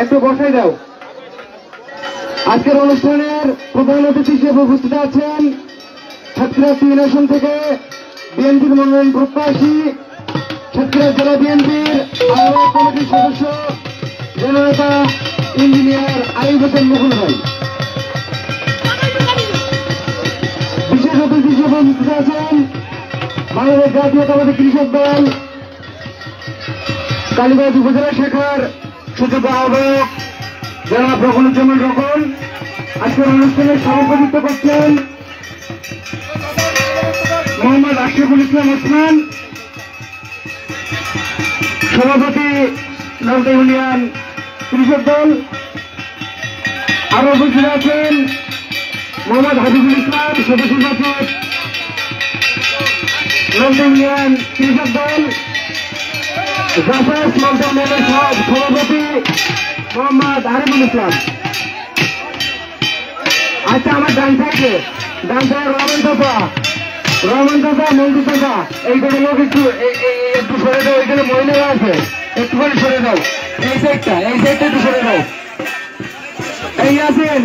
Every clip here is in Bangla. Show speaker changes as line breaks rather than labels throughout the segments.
একটু বসাই দাও। আজকের অনুষ্ঠানের প্রধান অতিথি হিসেবে উপস্থিত আছেন সাতক্ষীরা 3 আসন থেকে বিএনপির মনোনয়ন প্রত্যাশী সাতক্ষীরা জেলা বিএনপির আহ্বায়ক কমিটির সদস্য জননেতা ইঞ্জিনিয়ার আইয়ুব হোসেন মুকুল ভাই। বিশেষ অতিথি হিসেবে উপস্থিত আছেন বাংলাদেশ জাতীয়তাবাদী কৃষক দল কালীগঞ্জ উপজেলা শাখার সুযোগ্য আহ্বায়ক জনাব রকনুজ্জামান রকন। আজকের অনুষ্ঠানে সভাপতিত্ব করছেন মোহাম্মদ আশরাফুল ইসলাম ওসমান, সভাপতি নলতা ইউনিয়ন কৃষক দল। আরো উপস্থিত আছেন মোহাম্মদ হাবিবুল ইসলাম, সদস্য সচিব নলতা ইউনিয়ন কৃষক দল। জাফাস নলতা ইউনিয়নের সভাপতি মোহাম্মদ আরিফুল ইসলাম। আচ্ছা, আমার ডান সাইডে রহমান চাচা মন্টু চাচা, এইখানে লোক একটু সরে দাও। এখানে মহিলারা আছে, একটুখানি সরে দাও। এই সাইডটা একটু সরে দাও। এই আছেন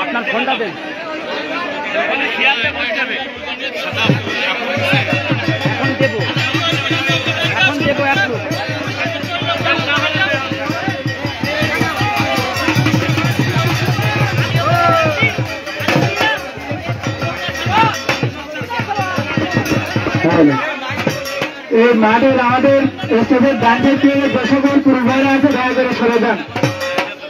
আপনার ফোনটা দেন। এখন দেবো একটু। এই মাঠের আমাদের স্টেজের ডান থেকে যে সকল পুরুষ ভাইরা আছে দয়া করে সরে যান।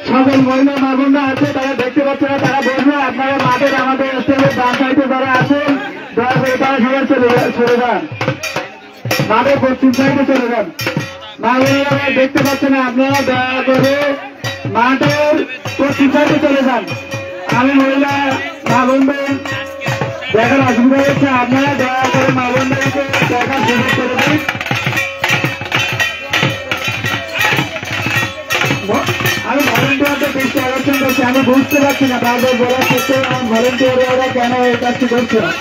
সকল মহিলা মা বোনরা আছে তারা দেখতে পাচ্ছে না, তারা বলবে আপনারা মাঠের আমাদের স্টেজের ডান সাইডে যারা আছেন দয়া করে তারা সবাই সরে যান, মাঠের পশ্চিম সাইডে চলে যান। মা বোনেরা দেখতে পাচ্ছে না, আপনারা দয়া করে মাঠের পশ্চিম সাইডে চলে যান। আমি মহিলা মা বোনদের দেখার অসুবিধা হচ্ছে, আপনারা দয়া করে মা বোনদেরকে দেখার সুযোগ করে দিন। আমি ভলেন্টিয়ারদের দৃষ্টি আকর্ষণ করছি, আমি বুঝতে পারছি না বারবার বলার সত্ত্বেও আমার ভলেন্টিয়াররা কেন এই কাজটি করছে না।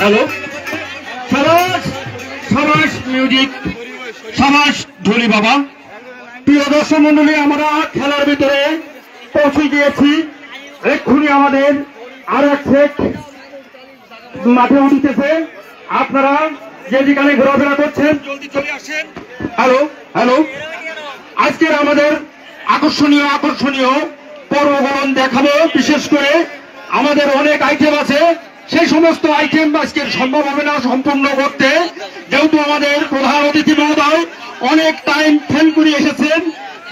হ্যালো, সমাজ মিউজিক, সমাজ ঢুলি বাবা। প্রিয় দর্শক মন্ডলী, আমরা খেলার ভিতরে পৌঁছে গিয়েছি। এক্ষুনি আমাদের আরো এক সেট মাঠে উঠতেছে। আপনারা যে যেখানে ঘোরাফেরা করছেন জলদি চলে আসেন। হ্যালো, আজকের আমাদের আকর্ষণীয় পর্বগুলো দেখাবো। বিশেষ করে আমাদের অনেক আইটেম আছে, সেই সমস্ত আইটেম আজকে সম্ভব হবে না সম্পূর্ণ করতে, যেহেতু আমাদের প্রধান অতিথি মহোদয় অনেক টাইম ফেল করে এসেছেন।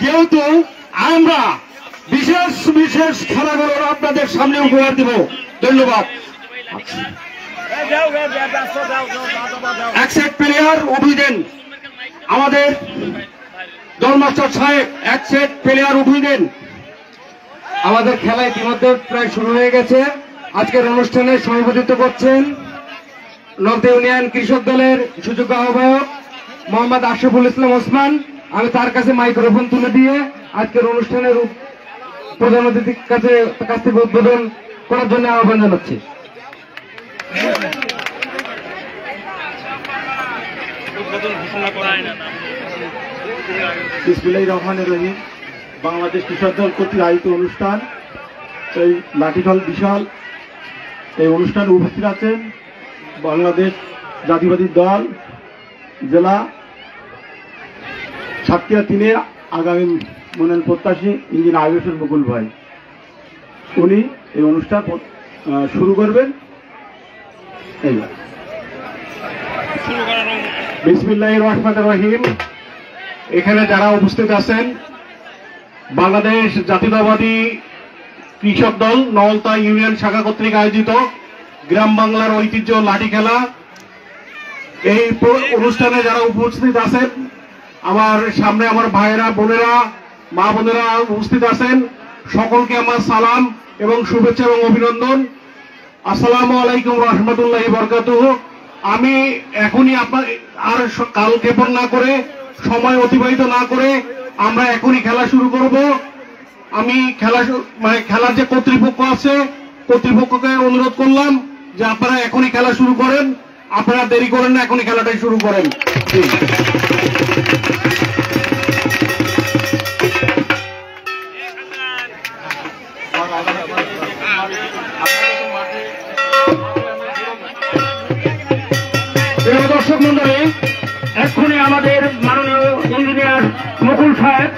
যেহেতু
আমরা বিশেষ বিশেষ খেলাগুলো আপনাদের সামনে উপহার দেব। ধন্যবাদ। এক সেট প্লেয়ার উঠিয়ে দেন আমাদের দলমাস্টার সাহেব, এক সেট প্লেয়ার উঠিয়ে দেন।
আমাদের খেলা ইতিমধ্যে প্রায় শুরু হয়ে গেছে। আজকের অনুষ্ঠানে সভাপতিত্ব করছেন নর্থ ইউনিয়ন কৃষক দলের সুযোগ্য আহ্বায়ক মোহাম্মদ আশরাফুল ইসলাম ওসমান। আমি তার কাছে মাইক্রোফোন তুলে দিয়ে আজকের অনুষ্ঠানের প্রধান অতিথির কাছ থেকে উদ্বোধন করার জন্য আহ্বান জানাচ্ছি।
বিসমিল্লাহির রহমানির রহিম। বাংলাদেশ কৃষক দল কর্তৃক আয়োজিত অনুষ্ঠান, এই লাঠিখল বিশাল এই অনুষ্ঠানে উপস্থিত আছেন বাংলাদেশ জাতীয়বাদী দল জেলা সাতক্ষীরা 3-এর আগামী মনোনয়ন প্রত্যাশী ইঞ্জিনিয়ার আয়ুষ মুকুল ভাই। উনি এই অনুষ্ঠান শুরু করবেন। বিসমিল্লাহির রহমানির রহিম। এখানে যারা উপস্থিত আছেন বাংলাদেশ জাতীয়তাবাদী কৃষক দল নওলতা ইউনিয়ন শাখা কর্তৃক আয়োজিত গ্রাম বাংলার ঐতিহ্য লাঠি খেলা, এই অনুষ্ঠানে যারা উপস্থিত আছেন আমার সামনে আমার ভাইয়েরা বোনেরা মা বোনেরা উপস্থিত আছেন, সকলকে আমার সালাম এবং শুভেচ্ছা এবং অভিনন্দন। আসসালামু আলাইকুম রহমতুল্লাহি বরকাতুহু। আমি এখনই আপনার আর কাল ক্ষেপণ না করে সময় অতিবাহিত না করে আমরা এখনই খেলা শুরু করব। আমি খেলার যে কর্তৃপক্ষ আছে কর্তৃপক্ষকে অনুরোধ করলাম যে আপনারা এখনই খেলা শুরু করেন, আপনারা দেরি করেন না, এখনই খেলাটাই শুরু করেন।
দর্শক মন্ডলী, এক্ষুনি আমাদের মাননীয় ইঞ্জিনিয়ার মুকুল সাহেব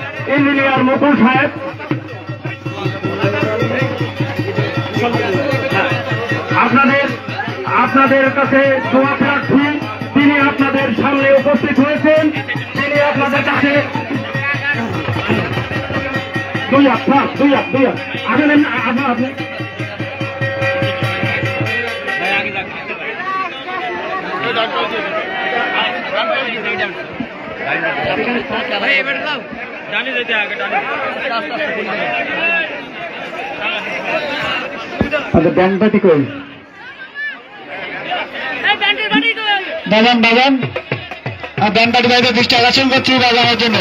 আপনাদের কাছে দোয়া প্রার্থী, তিনি আপনাদের সামনে উপস্থিত হয়েছেন। তিনি আপনাদের কাছে দুই আগে নেন আপনি। ব্যান্ড পার্টি কই বাজান ব্যান্ড পার্টি বাইরে দৃষ্টি আকর্ষণ করছি বাজানোর জন্য।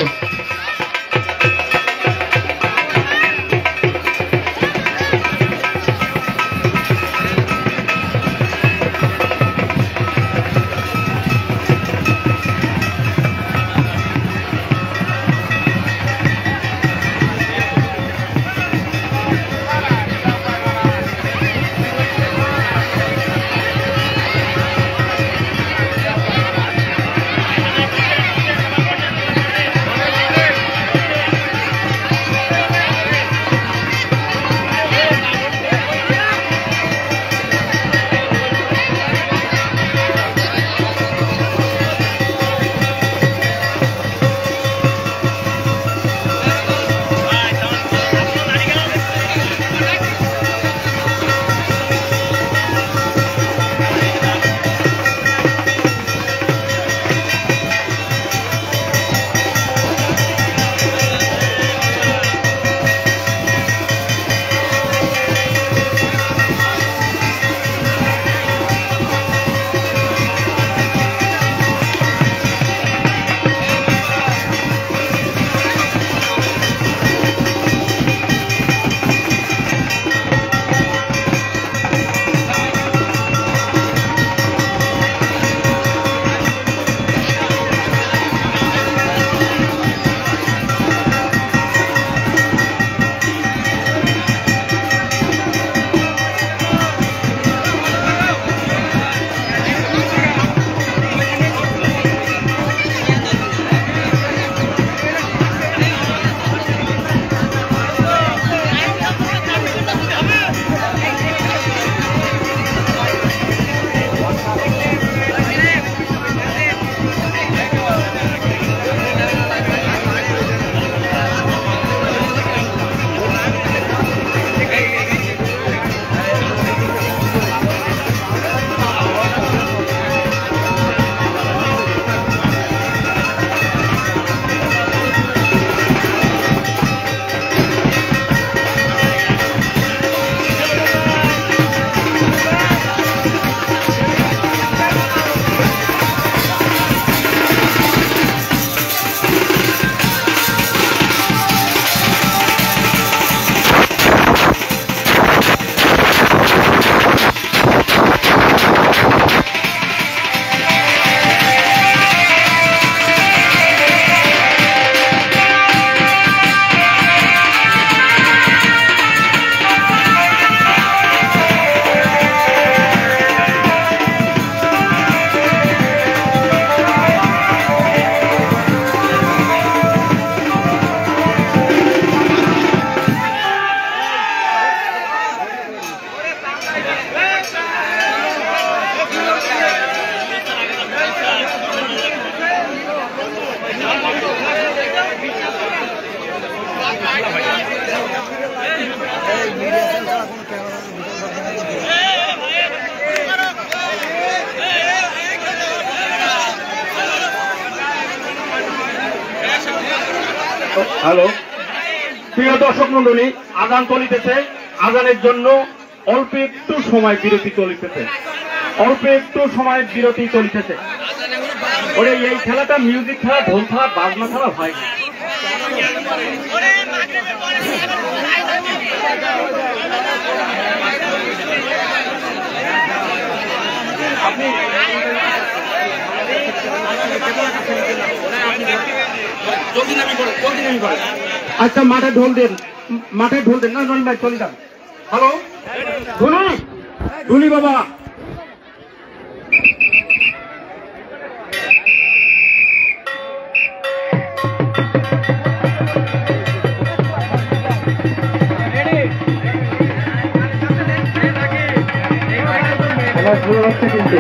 হ্যালো, প্রিয় দর্শক মন্ডলী, আজান চলিতেছে। আজানের জন্য অল্প একটু সময় বিরতি চলিতেছে, অল্প একটু সময় বিরতি চলিতেছে। ওরে এই খেলাটা মিউজিক খেলা, ঢোল খেলা, বাজনা খেলা হয় না। আচ্ছা, মাঠে ঢোল দেন, মাঠে ঢোল দেন। না নয় ভাই, চলে যান। হ্যালো, ধুলি, ধুলি বাবা। শুরু হচ্ছে কিন্তু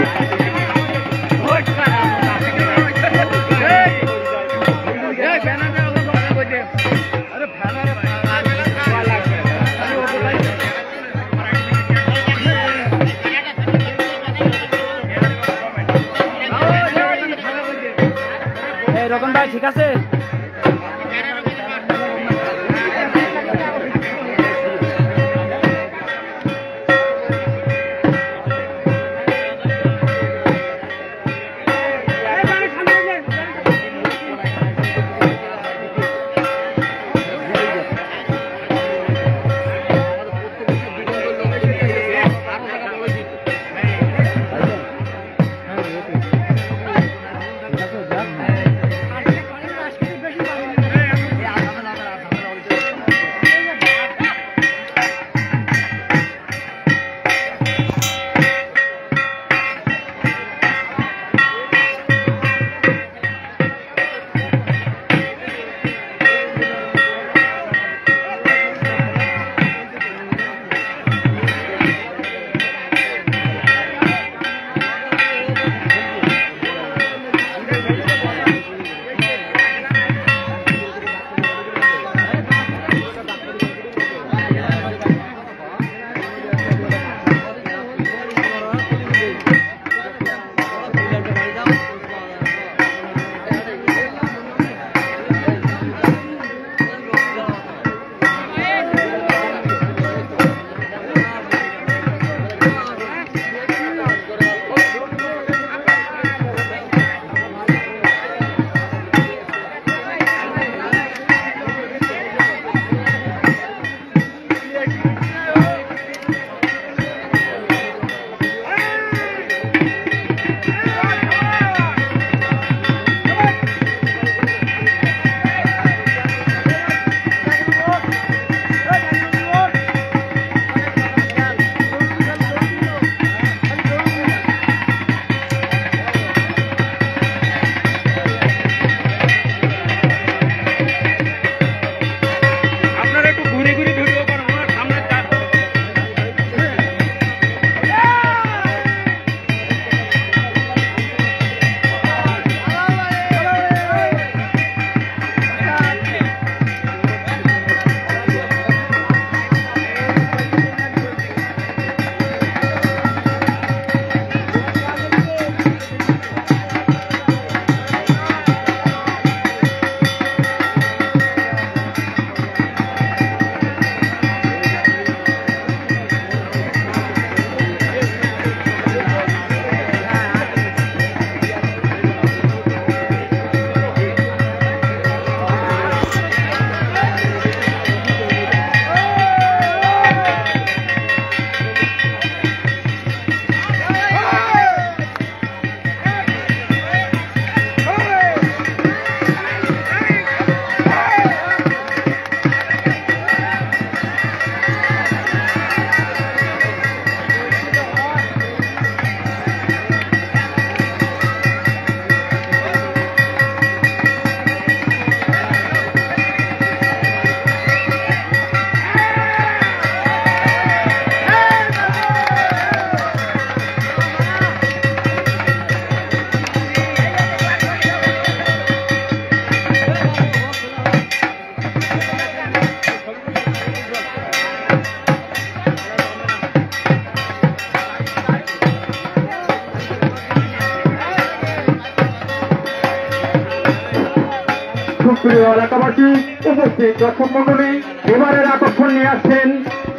পাশাপাশি উপস্থিত দর্শক মন্ডলী এবারের আকর্ষণ নিয়ে আসছেন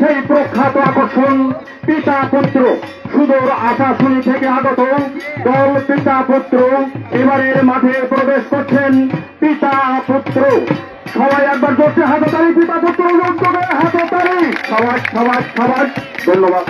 সেই প্রখ্যাত আকর্ষণ পিতা পুত্র সুদূর আশাশুনি থেকে আগত দল পিতা পুত্র এবারের মাঠে প্রবেশ করছেন পিতা পুত্র। সবাই একবার করছে হাততালি, পিতা পুত্র উদ্যোগে হাততালি, সবাই সবাই সবাই ধন্যবাদ।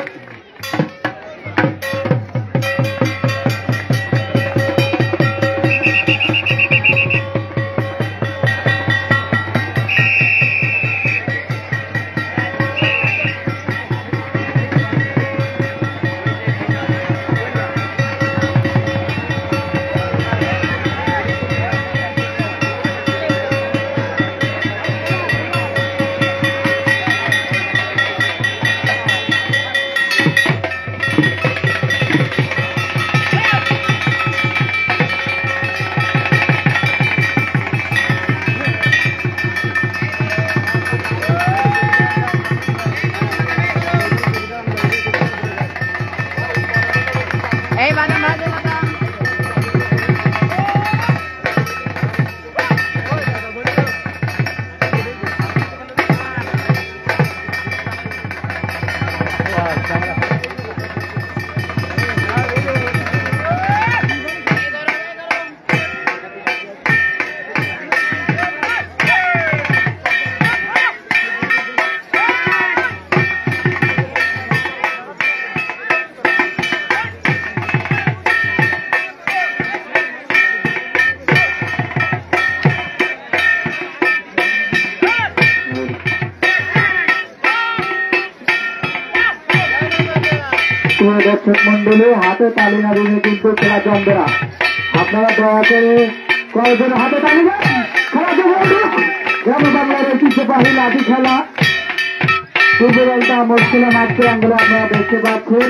দর্শক মন্ডলী হাতে তালি না দিলে কিন্তু খেলা জমবে না। আপনারা দয়া করে কয়েকজন হাতে তালি দেন। গ্রাম বাংলার ঐতিহ্যবাহী লাঠি খেলা ফুটবলটা মুশকিলে মাঠ প্রাঙ্গণে আপনারা দেখতে পাচ্ছেন।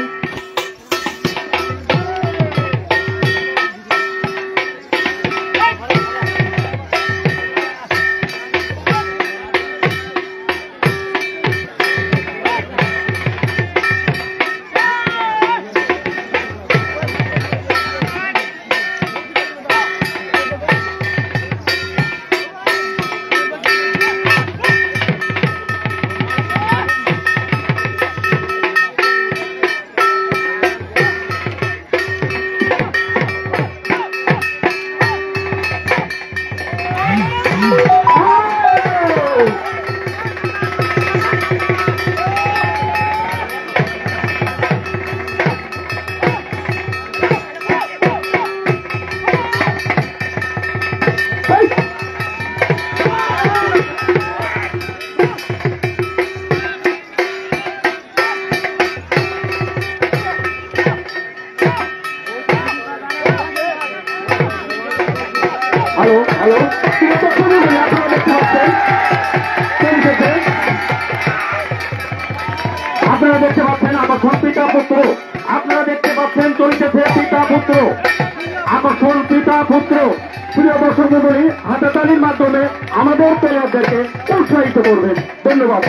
আপনারা দেখতে পাচ্ছেন আকর্ষণ পিতা পুত্র, আপনারা দেখতে পাচ্ছেন চলতেছে পিতা পুত্র, আকর্ষণ পিতা পুত্র। প্রিয় দর্শক মণ্ডলী হাততালির মাধ্যমে আমাদের প্লেয়ারদেরকে উৎসাহিত করবেন। ধন্যবাদ।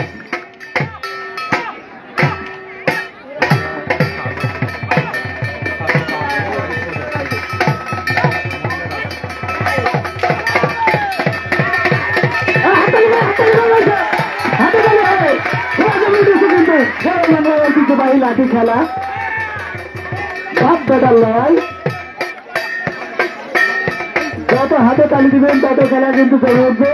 ঐতিহ্যবাহী লাঠি খেলা বাপ বেটার লড়াই, যত হাতে তালি দিবেন তত খেলা কিন্তু জমে উঠবে।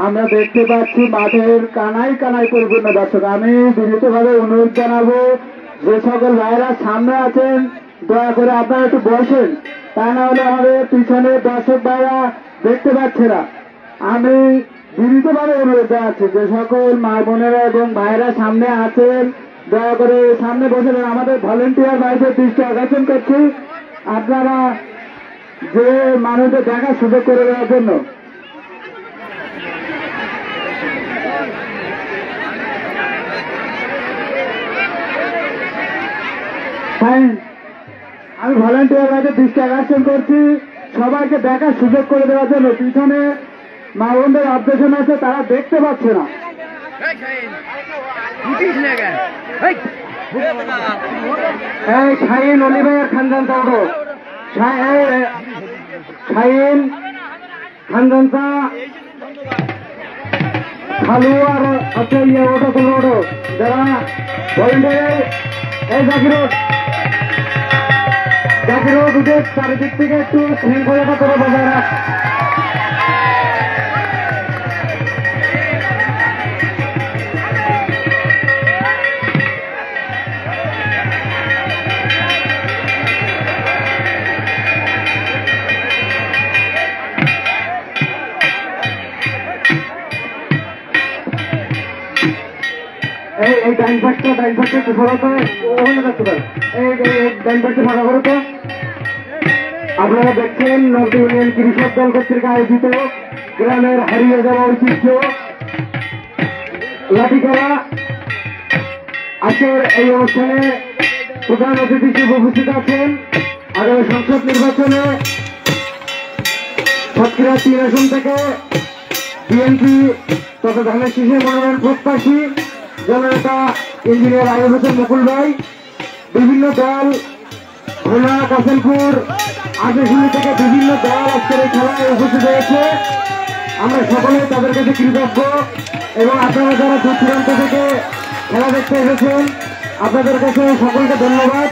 আমরা দেখতে পাচ্ছি মাঠের কানায় কানায় পরিপূর্ণ। দর্শক, আমি বিনীতভাবে অনুরোধ জানাবো যে সকল ভাইরা সামনে আছেন দয়া করে আপনারা একটু বসেন, তা না হলে আমাদের পিছনে দর্শক ভাইরা দেখতে পাচ্ছে না। আমি বিনীতভাবে অনুরোধ জানাচ্ছি যে সকল মা বোনেরা এবং ভাইরা সামনে আছেন দয়া করে সামনে বসে আমাদের ভলেন্টিয়ার ভাইদের দৃষ্টি আকর্ষণ করছি আপনারা যে মানুষদের দেখার সুযোগ করে দেওয়ার জন্য। আমি ভলেন্টিয়ার ভাইদের দৃষ্টি আকর্ষণ করছি সবাইকে দেখার সুযোগ করে দেওয়ার জন্য। পিছনে মা বোনদের অবজেকশন আছে, তারা দেখতে পাচ্ছে না। এই শাহিন অলি ভাইয়ের খানজানতা ওঠো, শাহিন খানজানতা খালু আর হচ্ছে ইয়ে ওঠো, তোমরা ওঠো যারা ভলেন্টিয়ার। এই জাকির উঠে চারিদিক থেকে একটু শৃঙ্খলতা করে বজায় রাখ। এই ডাইন পাশটা একটু সরাতে ওখানে থাকতে পারে। এই ডাইন পাশটা ফাঁকা করো তো। আপনারা দেখছেন নর্থ ইউনিয়ন কৃষক দল কর্তৃক আয়োজিত গ্রামের হারিয়ে যাওয়া ঐতিহ্য লাঠি খেলা। আজকের এই অনুষ্ঠানে প্রধান অতিথি হিসেবে উপস্থিত আছেন আগামী সংসদ নির্বাচনে সাতক্ষীরা 3 আসন থেকে বিএনপি তথা ধানের শীষের মনোনয়ন প্রত্যাশী জননেতা ইঞ্জিনিয়ার আইয়ুব হোসেন মুকুল ভাই, বিভিন্ন দল ভোলা, কাসেমপুর, আশাশুনি থেকে বিভিন্ন দল আজকের এই খেলায় উপস্থিত হয়েছে। আমরা সকলেই তাদের কাছে কৃতজ্ঞ এবং আপনারা যারা দূর দূরান্ত থেকে খেলা দেখতে এসেছেন আপনাদের কাছে সকলকে ধন্যবাদ।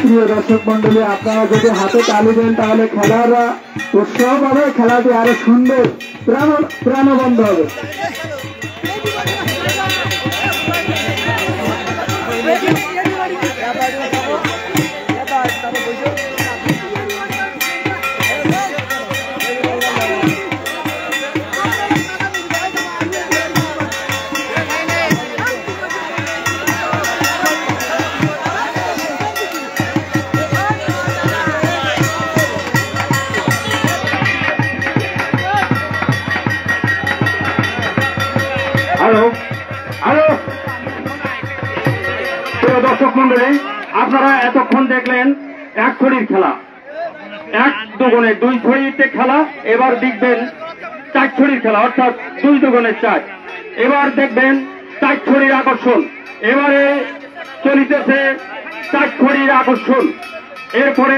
প্রিয় দর্শক মন্ডলী, আপনারা যদি হাতে তালি দেন তাহলে খেলার উৎসব হবে, খেলাটি আরো সুন্দর প্রাণবন্ধ হবে। দর্শক মন্ডলী, আপনারা এতক্ষণ দেখলেন 1 ছড়ির খেলা, 1 দুগুণে 2 ছড়িতে খেলা। এবার দেখবেন 4 ছড়ির খেলা, অর্থাৎ 2 দুগুণে 4। এবার দেখবেন 4 ছড়ির আকর্ষণ। এবারে চলিতেছে 4 ছড়ির আকর্ষণ। এরপরে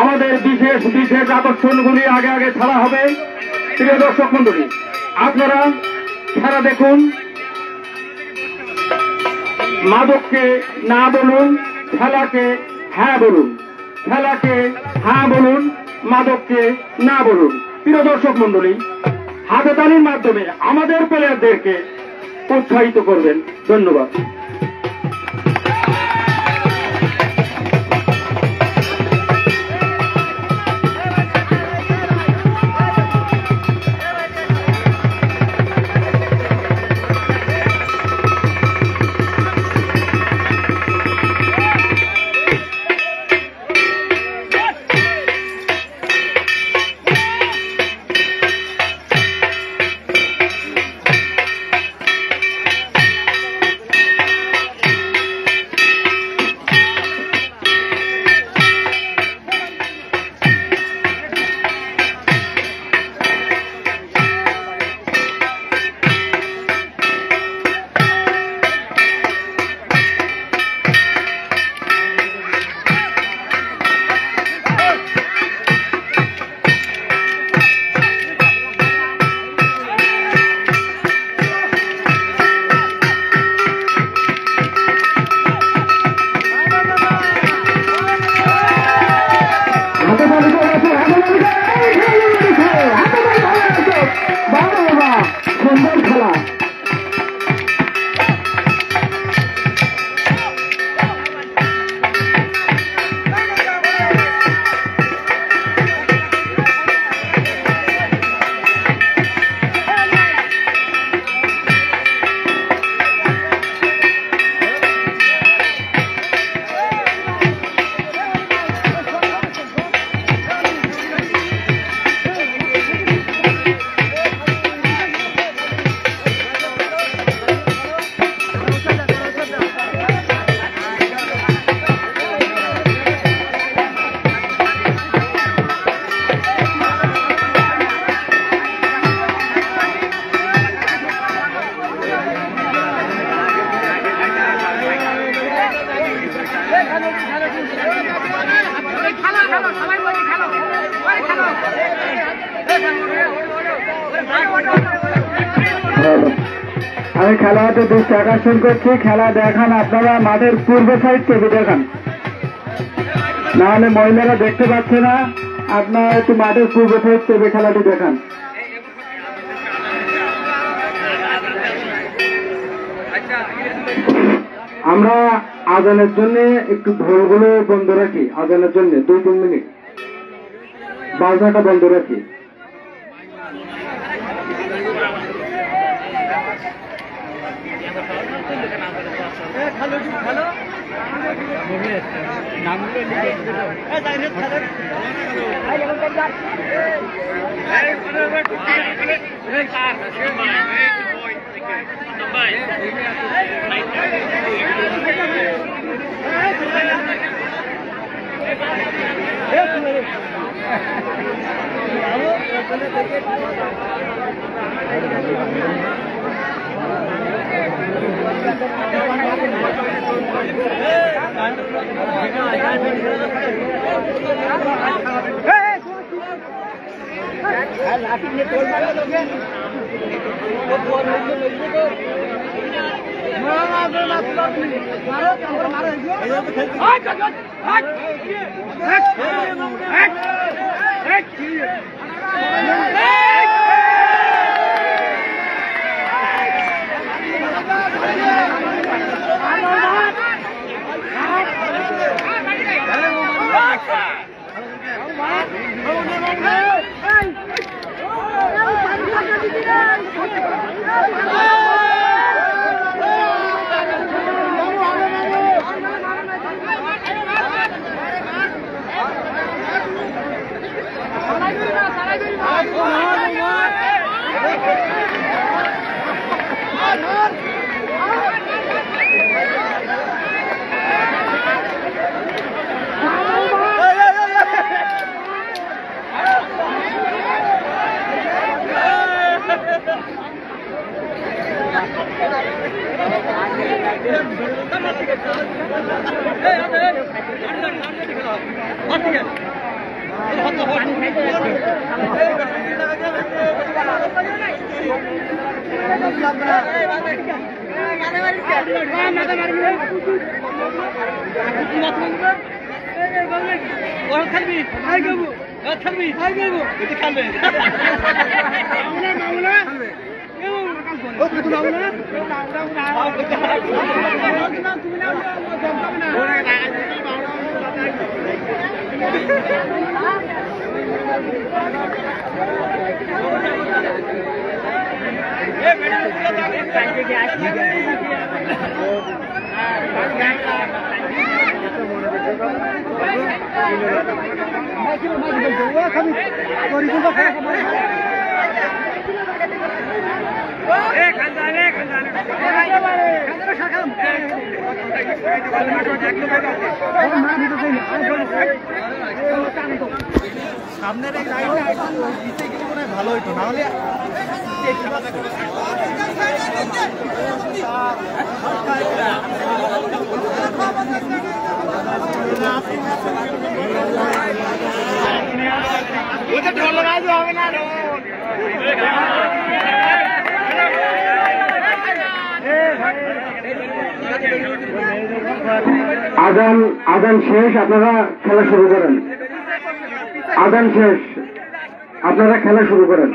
আমাদের বিশেষ বিশেষ আকর্ষণগুলি আগে আগে ছাড়া হবে। প্রিয় দর্শক মন্ডলী, আপনারা খেলা দেখুন। মাদককে না বলুন, খেলাকে হ্যাঁ বলুন, খেলাকে হ্যাঁ বলুন, মাদককে না বলুন। প্রিয় দর্শক মন্ডলী, হাতে তালির মাধ্যমে আমাদের প্লেয়ারদেরকে উৎসাহিত করবেন। ধন্যবাদ। আমি খেলাতে দৃষ্টি আকর্ষণ করছি, খেলা দেখান আপনারা মাঠের পূর্ব সাইড থেকে দেখান, নাহলে মহিলারা দেখতে পাচ্ছে না। আপনারা একটু মাঠের পূর্ব সাইড থেকে খেলাটি দেখান। আমরা আজানের জন্য একটু ঢোলগুলো বন্ধ রাখি, আজানের জন্য 2-3 মিনিট বাজনাটা বন্ধ রাখি।
সামনের এই লাইনটা দিতে গেলে মনে হয় ভালো হইতো, না হলে
আজান শেষ, আপনারা খেলা শুরু করেন। আজান শেষ, আপনারা খেলা শুরু করেন।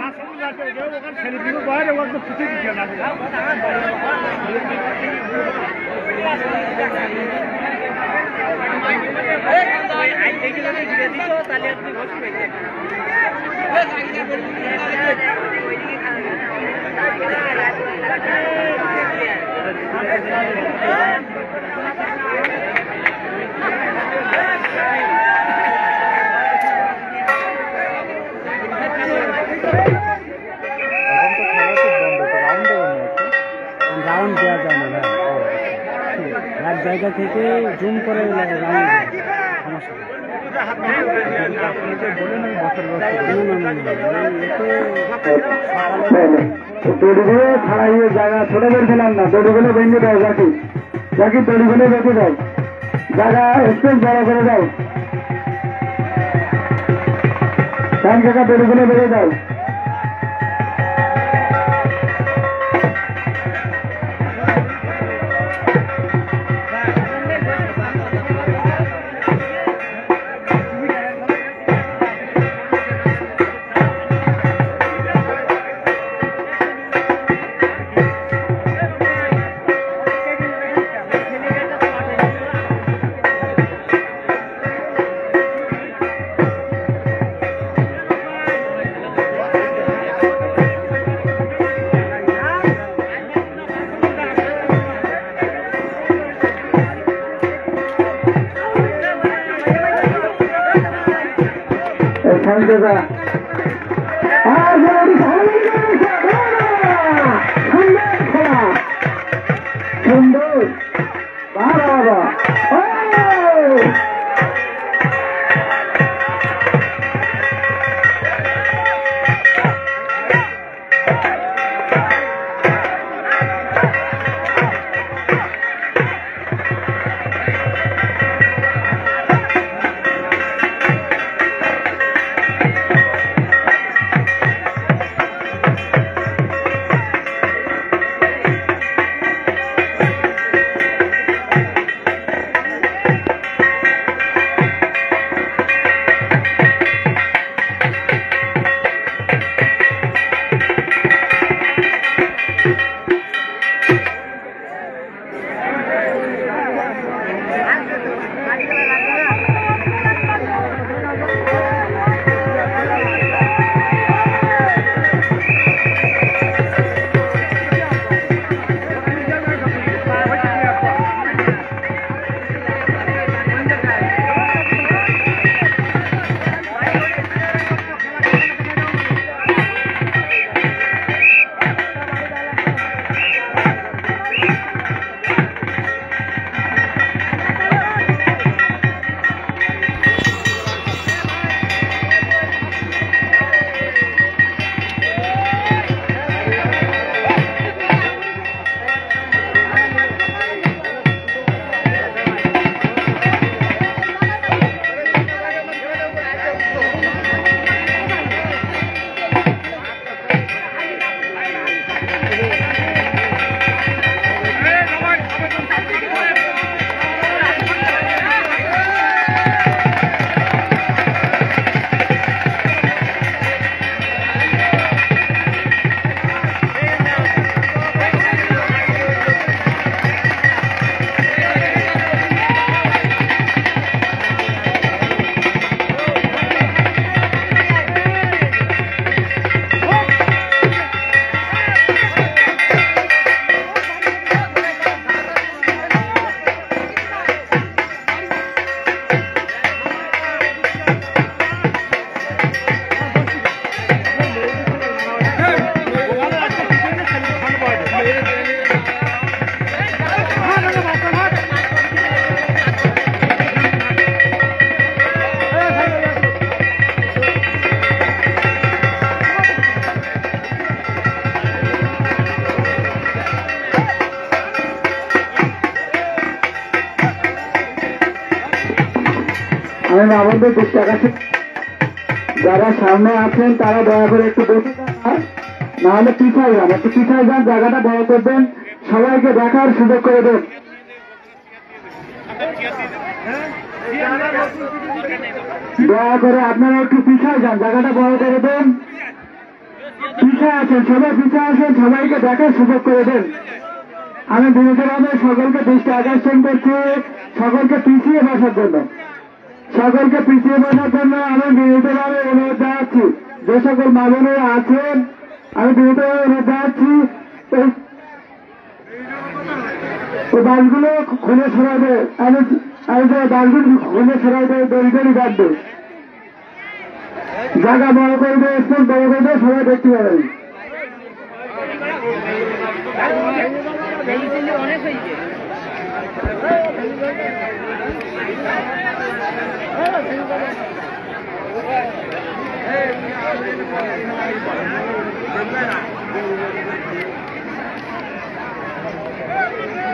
রাউন্ড দেওয়া যায় না, এক জায়গা থেকে জুম করে দড়িগুলো ছাড়াইয়ে জায়গা ছোট করছিলাম না, দড়িগুলো ভেঙে দাও, জাকি জাকি দড়িগুলো রেখে দাও, জায়গা স্পেস বড় করে দাও, টাইম কাকা বেরিয়ে বেরিয়ে দাও। সুন্দর বাবা আমি আমাদের টাকা যারা সামনে আছেন তারা দয়া করে একটু বসে যান, নাহলে পিছাই যান, একটু পিছাই যান, জায়গাটা বড় করবেন, সবাইকে দেখার সুযোগ করে দেন। দয়া করে আপনারা একটু পিছাই যান, জায়গাটা বড় করে দেন। পিছায় আছেন সবাই, পিছায় আসেন, সবাইকে দেখার সুযোগ করে দেন। আমি বিনীতভাবে সকলকে দৃষ্টি আকর্ষণ করছি সকলকে পিছিয়ে বসার জন্য, সকলকে পিছিয়ে বসার জন্য আমি বিনীতভাবে অনুরোধ জানাচ্ছি। যে সকল মা বোনেরা আছেন আমি বিনীতভাবে অনুরোধ জানাচ্ছি ওই বাসগুলো খুলে সরাবে, আমি বাসগুলো খুলে সরাবে, দড়ি দড়ি বাঁধবে, জায়গা বড় করবে, স্কুল বড় করবে, সবাই দেখতে পাবেন। অনেক হয়েছে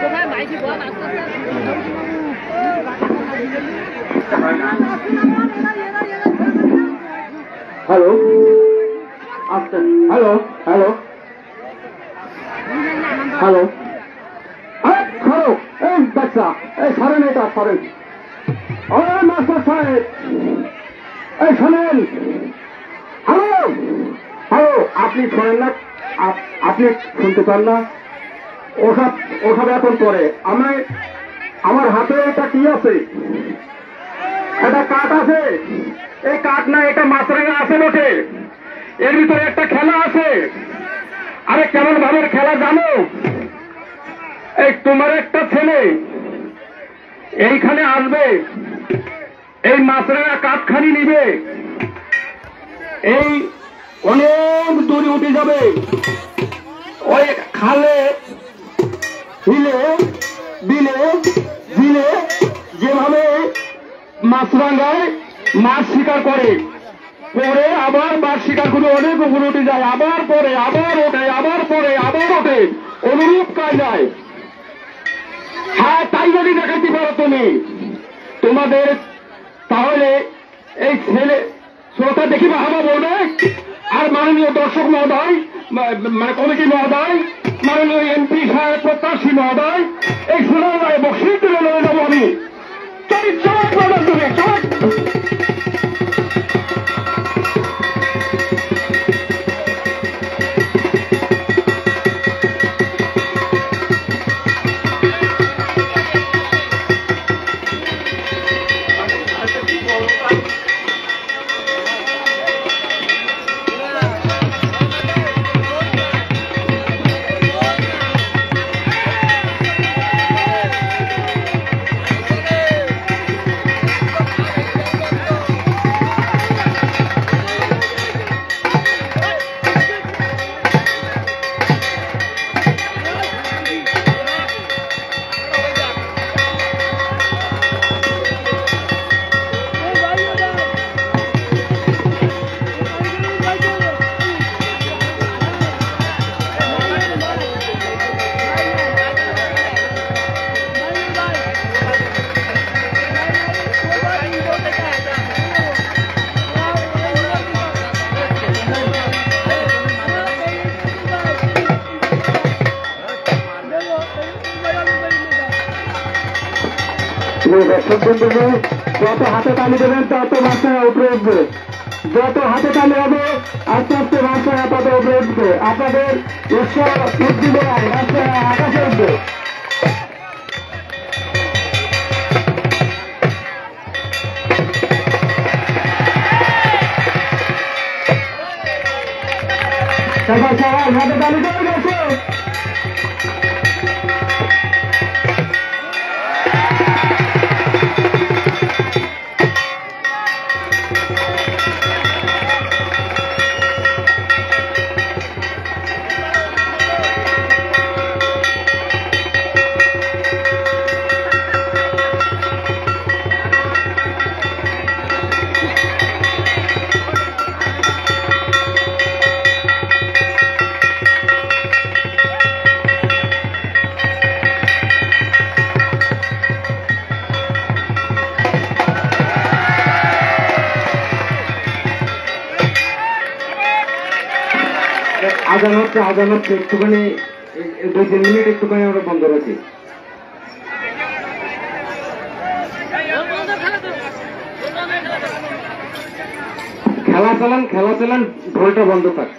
কোথায় মাইকি বল হ্যালো আচ্ছা হ্যালো হ্যালো হ্যালো ছাড়ো এই বাচ্চা এই সরেন এটা সরেন ও মাস্টার সাহেব এই শোনেন হ্যালো হ্যালো আপনি শোনেন না আপনি শুনতে পান না ওসব ওসব এখন পরে আমার হাতে এটা কি আছে এটা কাঠ আছে এই কাঠ না এটা মাছরাঙা আছে বটে এর ভিতরে একটা খেলা আছে আরে কেমন ভাবের খেলা জানো এই তোমার একটা ছেলে এইখানে আসবে এই মাছরাঙা কাঠখানি নিবে এই অনেক দূরে উঠে যাবে ওই খালে হিলে বিলে ঝিলে যেভাবে মাছরাঙায় মাছ শিকার করে পরে আবার মাছ শিকার করে অনেক উপরে উঠে যায় আবার পরে আবার ওঠে আবার পরে আবার ওঠে অনুরূপ কায়দায় হ্যাঁ তাই যদি দেখাতে পারো তুমি তোমাদের তাহলে এই ছেলে শ্রোতা দেখিবা হাবা বলবে আর মাননীয় দর্শক মহোদয় মানে কমিটি মহোদয় মাননীয় এমপি সাহেব প্রত্যাশী মহোদয় এই সোনার রায় বক্সির তুলে নিয়ে যাবো আমি যত হাতে তালি দেবেন তত বাচ্চারা উপরে উঠবে যত হাতে তালি হবে আস্তে আস্তে বাচ্চারা তত উপরে উঠবে আপনাদের ঈশ্বর উদ্দীপনায় বাচ্চারা আকাশে উঠবে সবাই সবাই হাতে তালি চলে গেছে আদান হচ্ছে একটুখানি 2-3 মিনিট একটুখানি আমরা বন্ধ রাখি খেলা চালান ঢোলটা বন্ধ থাক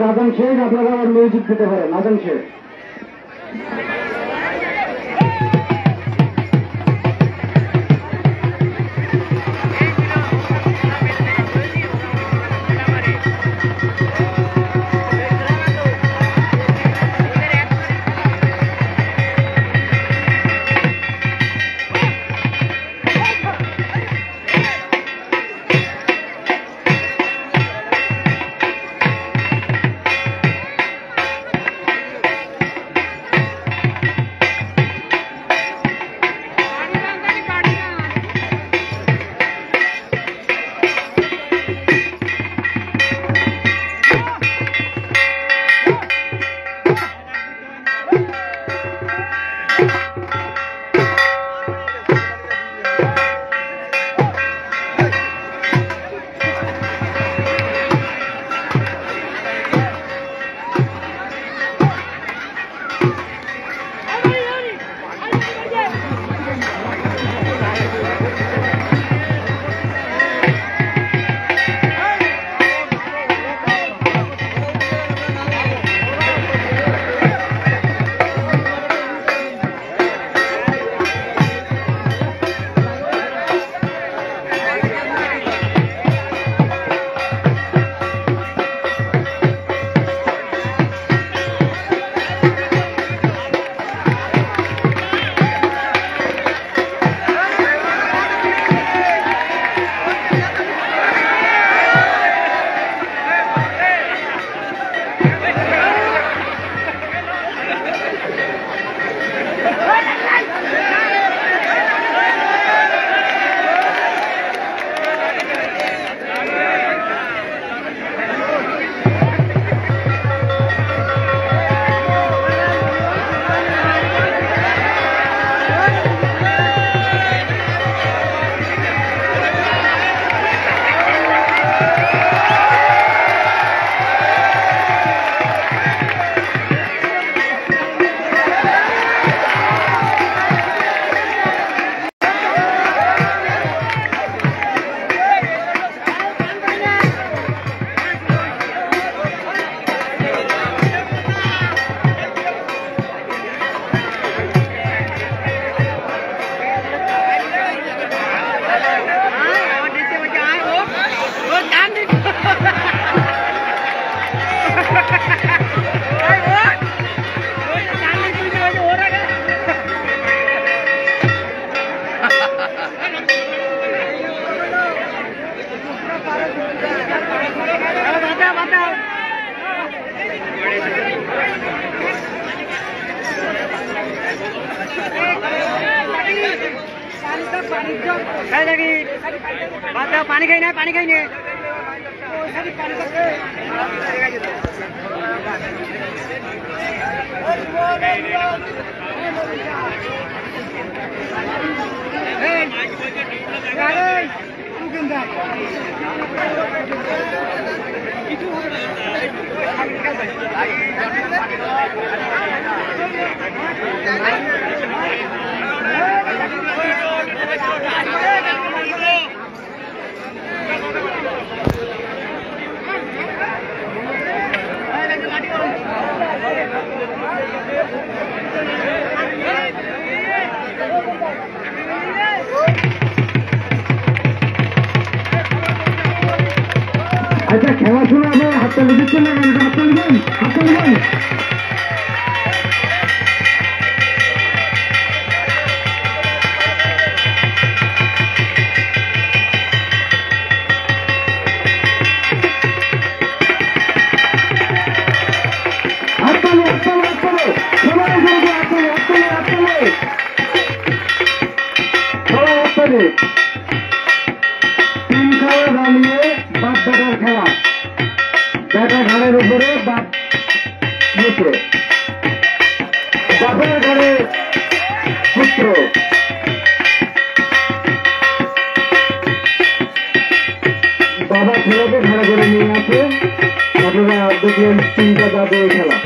আজান শেষ আপনারা আবার মিউজিক দিতে পারেন। আজান শেষ।
पानी खाई ना पानी खाई नहीं
আচ্ছা খেলাধুলা হবে হাততালি দিচ্ছেন না কেন? হাততালি দেন, হাততালি দেন। হাততালি হাততালি হাততালি সবাই করবে, হাততালি হাততালি হাততালি সবাই হাততালি। তিন খেলা দাঁড়িয়ে বাপ বেটার খেলা, বেটা ঘাড়ের উপরে বাপ পুত্র, বাপের ঘরে পুত্র। বাবা ছেলেকে ঘরে করে নিয়ে আসে, আপনারা দেখলেন তিনটা জাতীয় খেলা।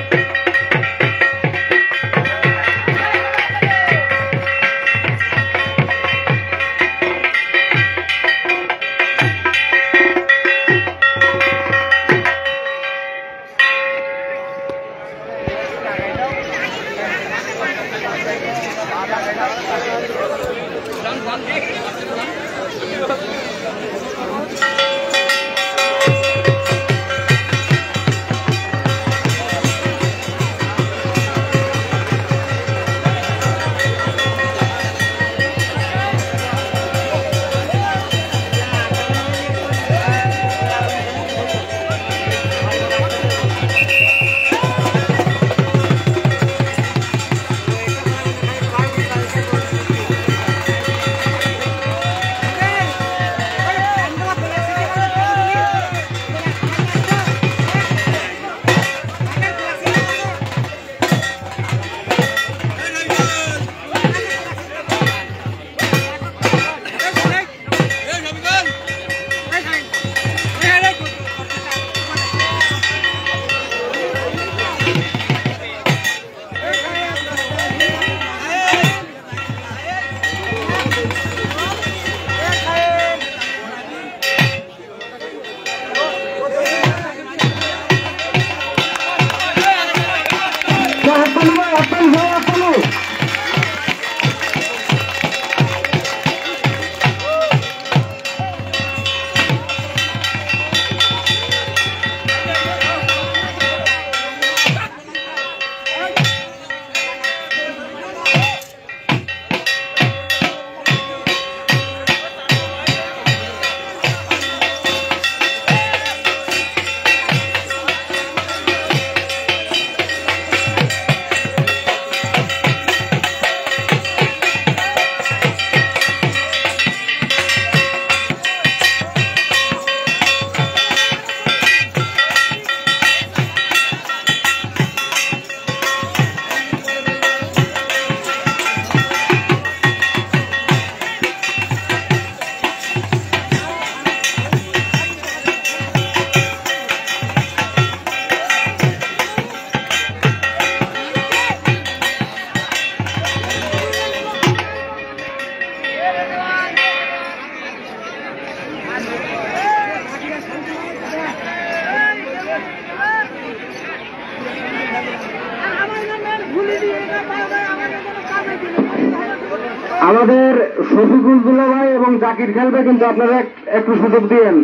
আমাদের শফিকুল দুলা ভাই এবং জাকির খেলবে, কিন্তু আপনারা একটু সুযোগ দিয়েন।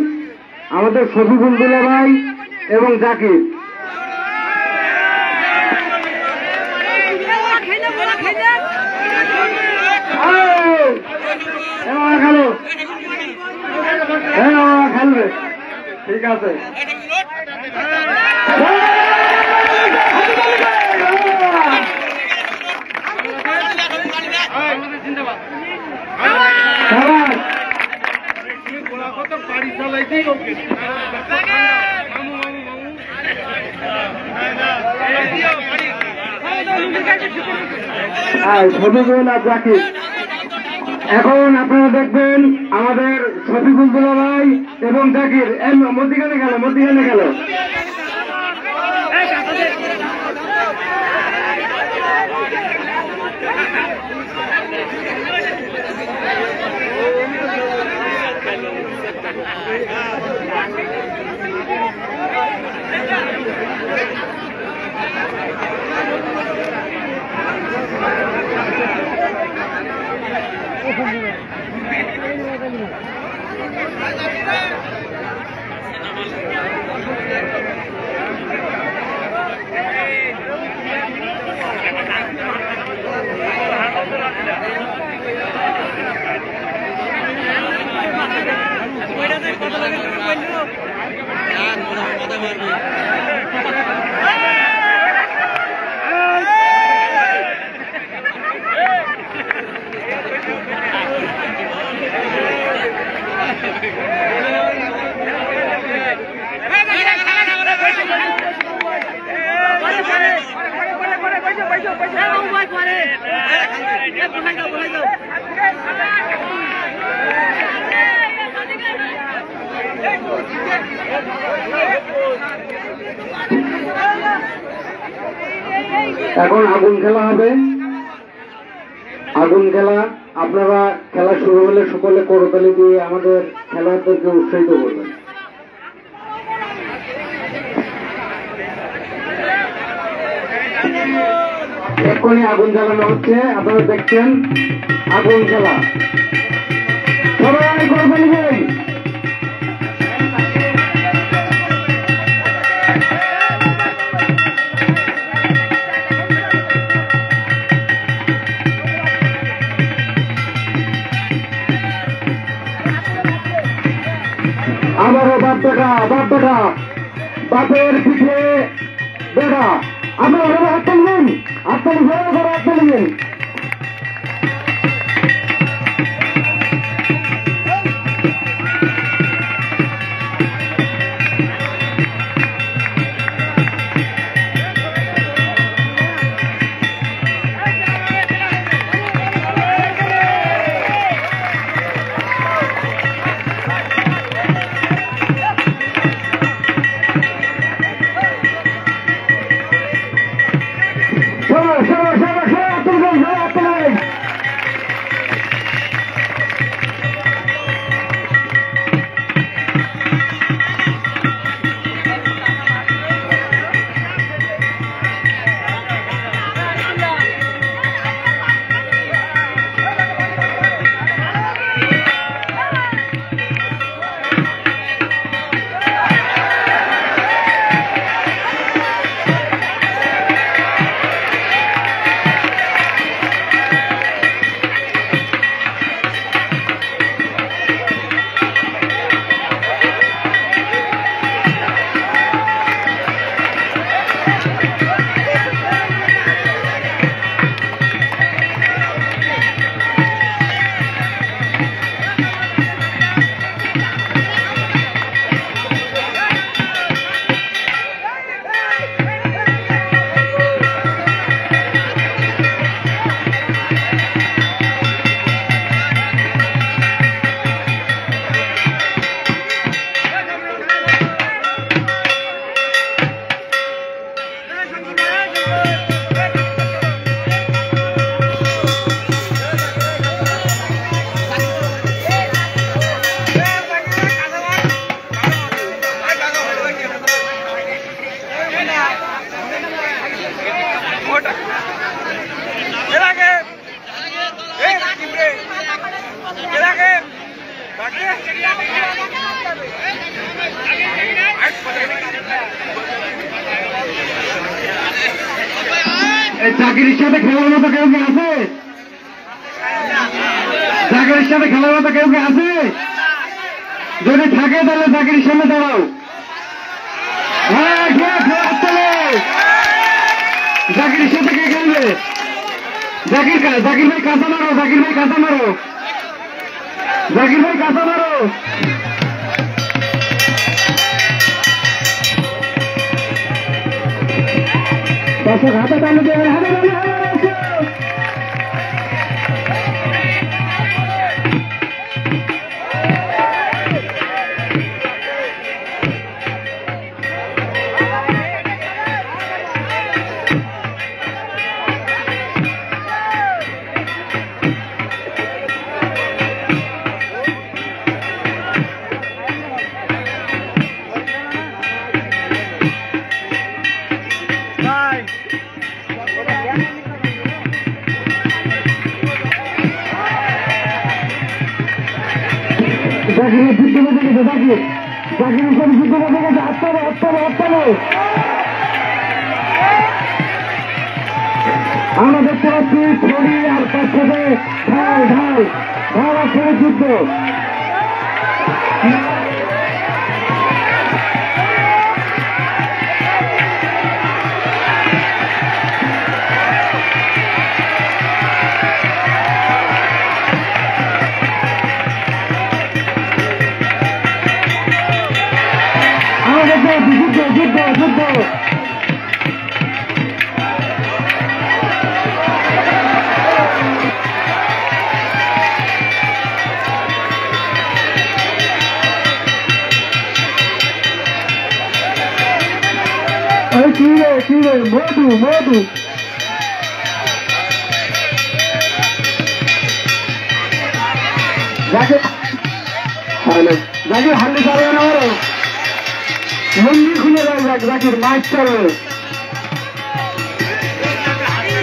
আমাদের শফিকুল দুলা ভাই এবং জাকির খেলো, খেলবে, ঠিক আছে। ছবি আর জাকির এখন আপনারা দেখবেন আমাদের শফিকুল দুলা ভাই এবং জাকির মধ্যিখানে গেল এখন আগুন খেলা হবে। আগুন খেলা আপনারা খেলা শুরু হলে সকলে করতালি দিয়ে আমাদের খেলোয়াড়দেরকে উৎসাহিত করবেন। এক্ষুনি আগুন জ্বালানো হচ্ছে, আপনারা দেখছেন আগুন খেলা। সবাই করতালি দেন। আমারও বাপ বেটা বাপের পিঠে বেটা, আমরা হাত তুলবেন, হাত তুলবেন। জাকিরের সাথে খেলার মতো কেউ কি আছে? জাকিরের সাথে খেলার মতো কেউ কি আছে? যদি থাকে তাহলে জাকিরের সামনে দাঁড়াও। জাকিরের সাথে কে খেলবে? জাকির ভাই কাঁচা মারো, জাকির ভাই কাঁচা মারো। দর্শক হাতে তালে দেবেন, বেঁধে গেছে জাকির উপর যুদ্ধ বেঁধে গেছে আটটানো আমরা দেখতে পাচ্ছি ছড়ি আর তার সাথে ঢাল আর ছড়ি যুদ্ধ যুদ্ধ কিরে মধু জাকির হান্ডি চালবে না মন্দির খুলে দেয় জাকির মাছ চালবে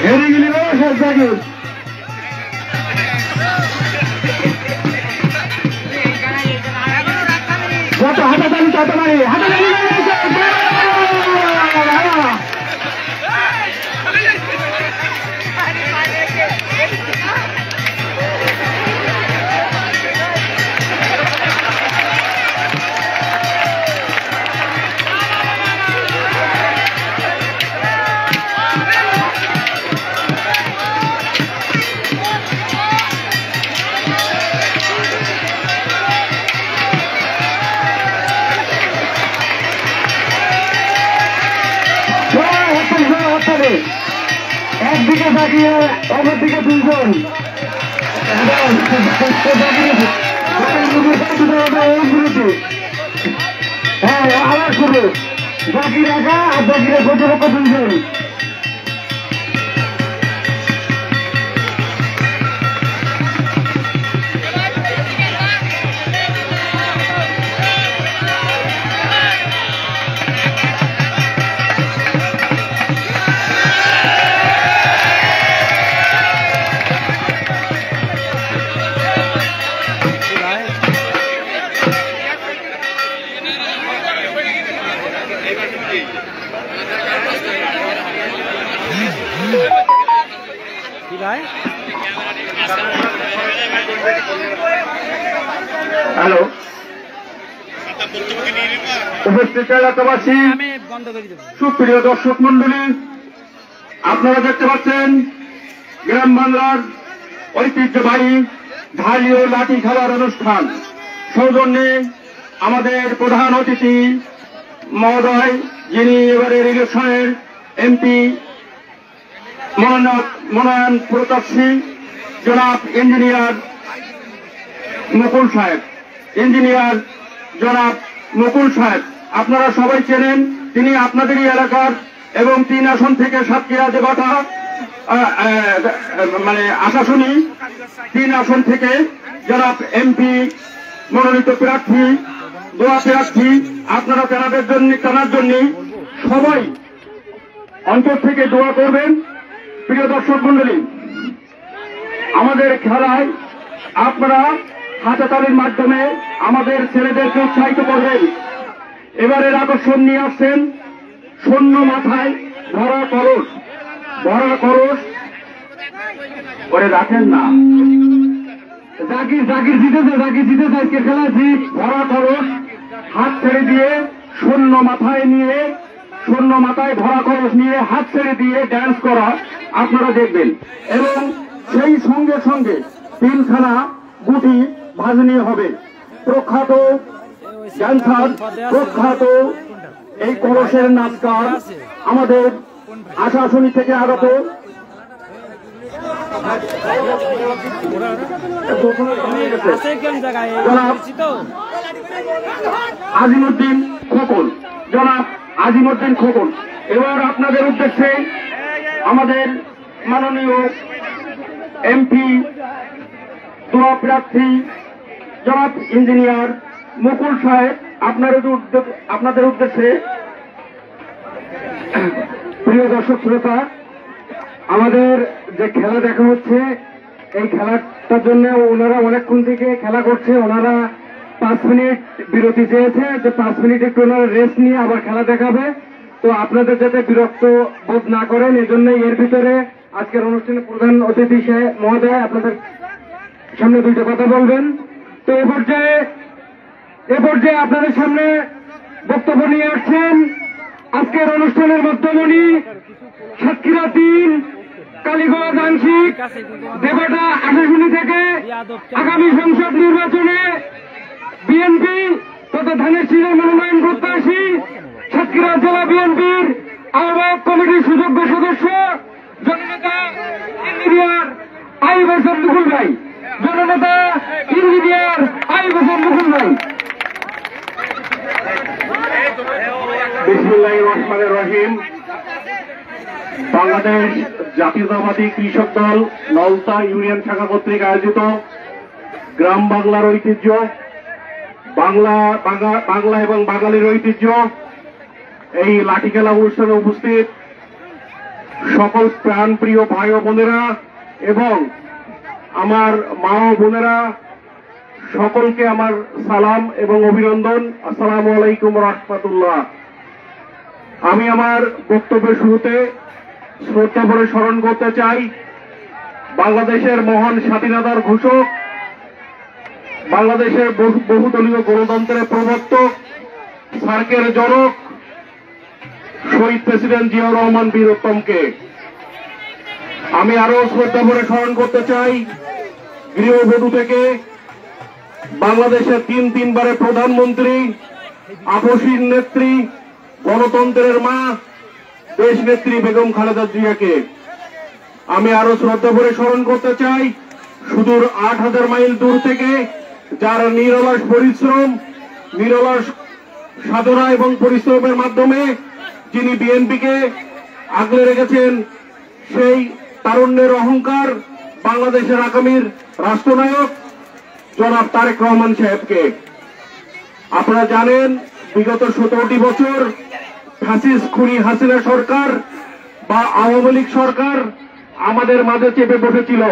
হেরে গেলি জাকির যত হাতাতালি তত মারি হাতাতালি একদিকে তাকিয়ে অপরদিকে দুইজন হ্যাঁ আবার শুরু জাকির একা আর জাকিরের প্রতিপক্ষ দুইজন হ্যালো উপস্থিত এলাকাবাসী সুপ্রিয় দর্শক মন্ডলী আপনারা দেখতে পাচ্ছেন গ্রাম বাংলার ঐতিহ্যবাহী ঢালি ও লাঠি খেলার অনুষ্ঠান সৌজন্যে আমাদের প্রধান অতিথি মহোদয় যিনি এবারের ইলেকশনের এমপি মনোনয়ন প্রত্যাশী জনাব ইঞ্জিনিয়ার মুকুল সাহেব আপনারা সবাই চেনেন তিনি আপনাদেরই এলাকার এবং 3 আসন থেকে সাতক্ষীরা দেবতা আশাশুনি 3 আসন থেকে জনাব এমপি মনোনীত প্রার্থী দোয়া প্রার্থী আপনারা তেনার জন্য সবাই অন্তর থেকে দোয়া করবেন। প্রিয় দর্শক মন্ডলী আমাদের খেলায় আপনারা হাততালির মাধ্যমে আমাদের ছেলেদেরকে উৎসাহিত করবেন। এবারের আকর্ষণ নিয়ে আসছেন শূন্য মাথায় ভরা কলস করে রাখেন না জাকির জিতেছে আজকে খেলা জিত ভরা কলস হাত ছেড়ে দিয়ে শূন্য মাথায় ভরা কলস নিয়ে হাত ছেড়ে দিয়ে ড্যান্স করা আপনারা দেখবেন এবং সেই সঙ্গে 3খানা গুটি ভাজনীয় হবে। প্রখ্যাত ড্যান্সার প্রখ্যাত এই কলসের নাচকার আমাদের আশাশুনি থেকে আগত আজিমউদ্দিন খোকন এবার আপনাদের উদ্দেশ্যে আমাদের মাননীয় এমপি দোয়া প্রার্থী জনাব ইঞ্জিনিয়ার মুকুল সাহেব আপনাদের উদ্দেশ্যে প্রিয় দর্শক শ্রোতা আমাদের যে খেলা দেখা হচ্ছে এই খেলাটার জন্য ওনারা অনেকক্ষণ থেকে খেলা করছে। ওনারা 5 মিনিট বিরতি চেয়েছে, যে 5 মিনিট একটু রেস্ট নিয়ে আবার খেলা দেখাবে। তো আপনাদের যাতে বিরক্ত বোধ না করেন, এই জন্য এর ভিতরে আজকের অনুষ্ঠানে প্রধান অতিথি মহোদয় আপনাদের সামনে দুইটা কথা বলবেন। তো এ পর্যায়ে আপনাদের সামনে বক্তব্য নিয়ে আসছেন আজকের অনুষ্ঠানের মধ্যমণি সাতক্ষীরা 3 কালীগঞ্জ আংশিক দেবাটা আশাশুনি থেকে আগামী সংসদ নির্বাচনে বিএনপি তথা ধানের শীষের মনোনয়ন প্রত্যাশী সাতক্ষীরা জেলা বিএনপির আহ্বায়ক কমিটির সুযোগ্য সদস্য জননেতা ইঞ্জিনিয়ার আইয়ুব হাসান মুকুল ভাই। জননেতা ইঞ্জিনিয়ার আইয়ুব হাসান মুকুল ভাই।
বিসমিল্লাহির রহমানির রহিম। বাংলাদেশ জাতীয়তাবাদী কৃষক দল নলতা ইউনিয়ন শাখা কর্তৃক আয়োজিত গ্রাম বাংলার ঐতিহ্য, বাংলা এবং বাঙালির ঐতিহ্য এই লাঠি খেলা অনুষ্ঠানে উপস্থিত সকল প্রাণপ্রিয় ভাই ও বোনেরা এবং আমার মা ও বোনেরা, সকলকে আমার সালাম এবং অভিনন্দন। আসসালামু আলাইকুম রাহমাতুল্লাহ। আমি আমার বক্তব্যের শুরুতে শ্রদ্ধা ভরে স্মরণ করতে চাই বাংলাদেশের মহান স্বাধীনতার ঘোষক, বাংলাদেশের বহুদলীয় গণতন্ত্রের প্রবর্তক, সার্কের জনক শহীদ প্রেসিডেন্ট জিয়াউর রহমান বীরোত্তমকে। আমি আরো শ্রদ্ধা ভরে স্মরণ করতে চাই গৃহবধূ থেকে বাংলাদেশের 3 প্রধানমন্ত্রী, আপসীর নেত্রী, গণতন্ত্রের মা, দেশ নেত্রী বেগম খালেদা জিয়াকে। আমি আরো শ্রদ্ধা ভরে স্মরণ করতে চাই সুদূর 8000 মাইল দূর থেকে যার নিরলস পরিশ্রম, নিরলস সাধনা এবং পরিশ্রমের মাধ্যমে যিনি বিএনপিকে আগলে রেখেছেন, সেই তারুণ্যের অহংকার বাংলাদেশের আগামীর রাষ্ট্রনায়ক জনাব তারেক রহমান সাহেবকে। আপনারা জানেন বিগত 17টি বছর ফ্যাসিস্ট খুনি হাসিনা সরকার বা আওয়ামী লীগ সরকার আমাদের মাঝে চেপে বসেছিল।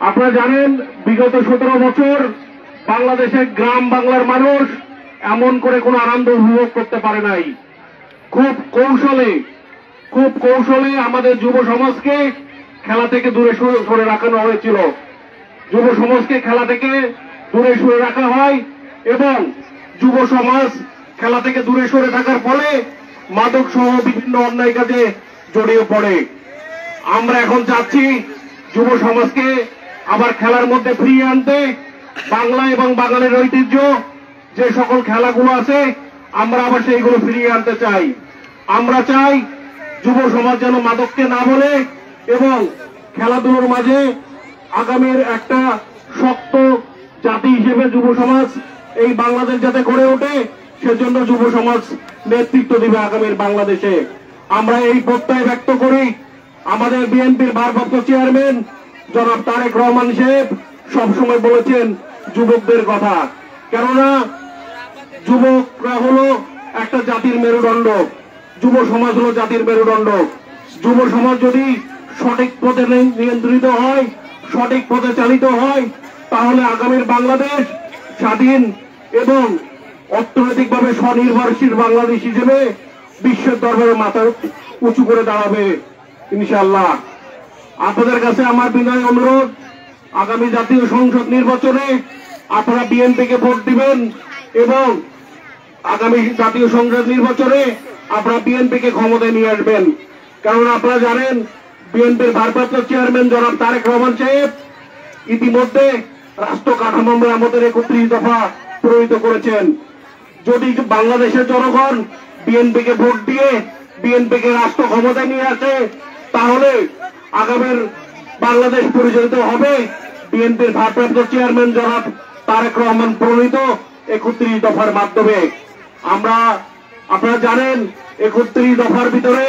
আপনারা জানেন বিগত 17 বছর বাংলাদেশের গ্রাম বাংলার মানুষ এমন করে কোনো আনন্দ উপভোগ করতে পারে নাই। খুব কৌশলে আমাদের যুব সমাজকে খেলা থেকে দূরে সরে রাখানো হয়েছিল। যুব সমাজকে খেলা থেকে দূরে সরে রাখা হয় এবং যুব সমাজ খেলা থেকে দূরে সরে থাকার ফলে মাদক সহ বিভিন্ন অন্যায় কাজে জড়িয়ে পড়ে। আমরা এখন চাচ্ছি যুব সমাজকে আবার খেলার মধ্যে ফিরিয়ে আনতে, বাংলা এবং বাঙালির ঐতিহ্য যে সকল খেলাগুলো আছে আমরা আবার সেইগুলো ফিরিয়ে আনতে চাই। আমরা চাই যুব সমাজ যেন মাদককে না বলে এবং খেলাধুলোর মাঝে আগামীর একটা শক্ত জাতি হিসেবে যুব সমাজ এই বাংলাদেশ যাতে গড়ে ওঠে, সেজন্য যুব সমাজ নেতৃত্ব দিবে আগামীর বাংলাদেশে। আমরা এই প্রত্যয় ব্যক্ত করি। আমাদের বিএনপির ভারপ্রাপ্ত চেয়ারম্যান জনাব তারেক রহমান সাহেব সবসময় বলেছেন যুবকদের কথা, কেননা যুবকরা হলো একটা জাতির মেরুদণ্ড, যুব সমাজ হলো জাতির মেরুদণ্ড। যুব সমাজ যদি সঠিক পথে নিয়ন্ত্রিত হয়, সঠিক পথে চালিত হয়, তাহলে আগামীর বাংলাদেশ স্বাধীন এবং অর্থনৈতিকভাবে স্বনির্ভরশীল বাংলাদেশ হিসেবে বিশ্বের দরবারে মাথা উঁচু করে দাঁড়াবে ইনশাআল্লাহ। আপনাদের কাছে আমার বিনয় অনুরোধ, আগামী জাতীয় সংসদ নির্বাচনে আপনারা বিএনপিকে ভোট দিবেন এবং আগামী জাতীয় সংসদ নির্বাচনে আপনারা বিএনপিকে ক্ষমতায় নিয়ে আসবেন। কারণ আপনারা জানেন বিএনপির ভারপ্রাপ্ত চেয়ারম্যান জনাব তারেক রহমান সাহেব ইতিমধ্যে রাষ্ট্র কাঠামো মেরামতের 31 দফা প্রণীত করেছেন। যদি বাংলাদেশের জনগণ বিএনপিকে ভোট দিয়ে বিএনপিকে রাষ্ট্র ক্ষমতায় নিয়ে আসে, তাহলে আগামীর বাংলাদেশ পরিচালিত হবে বিএনপির ভারপ্রাপ্ত চেয়ারম্যান জনাব তারেক রহমান প্রণীত 31 দফার মাধ্যমে। আপনারা জানেন 31 দফার ভিতরে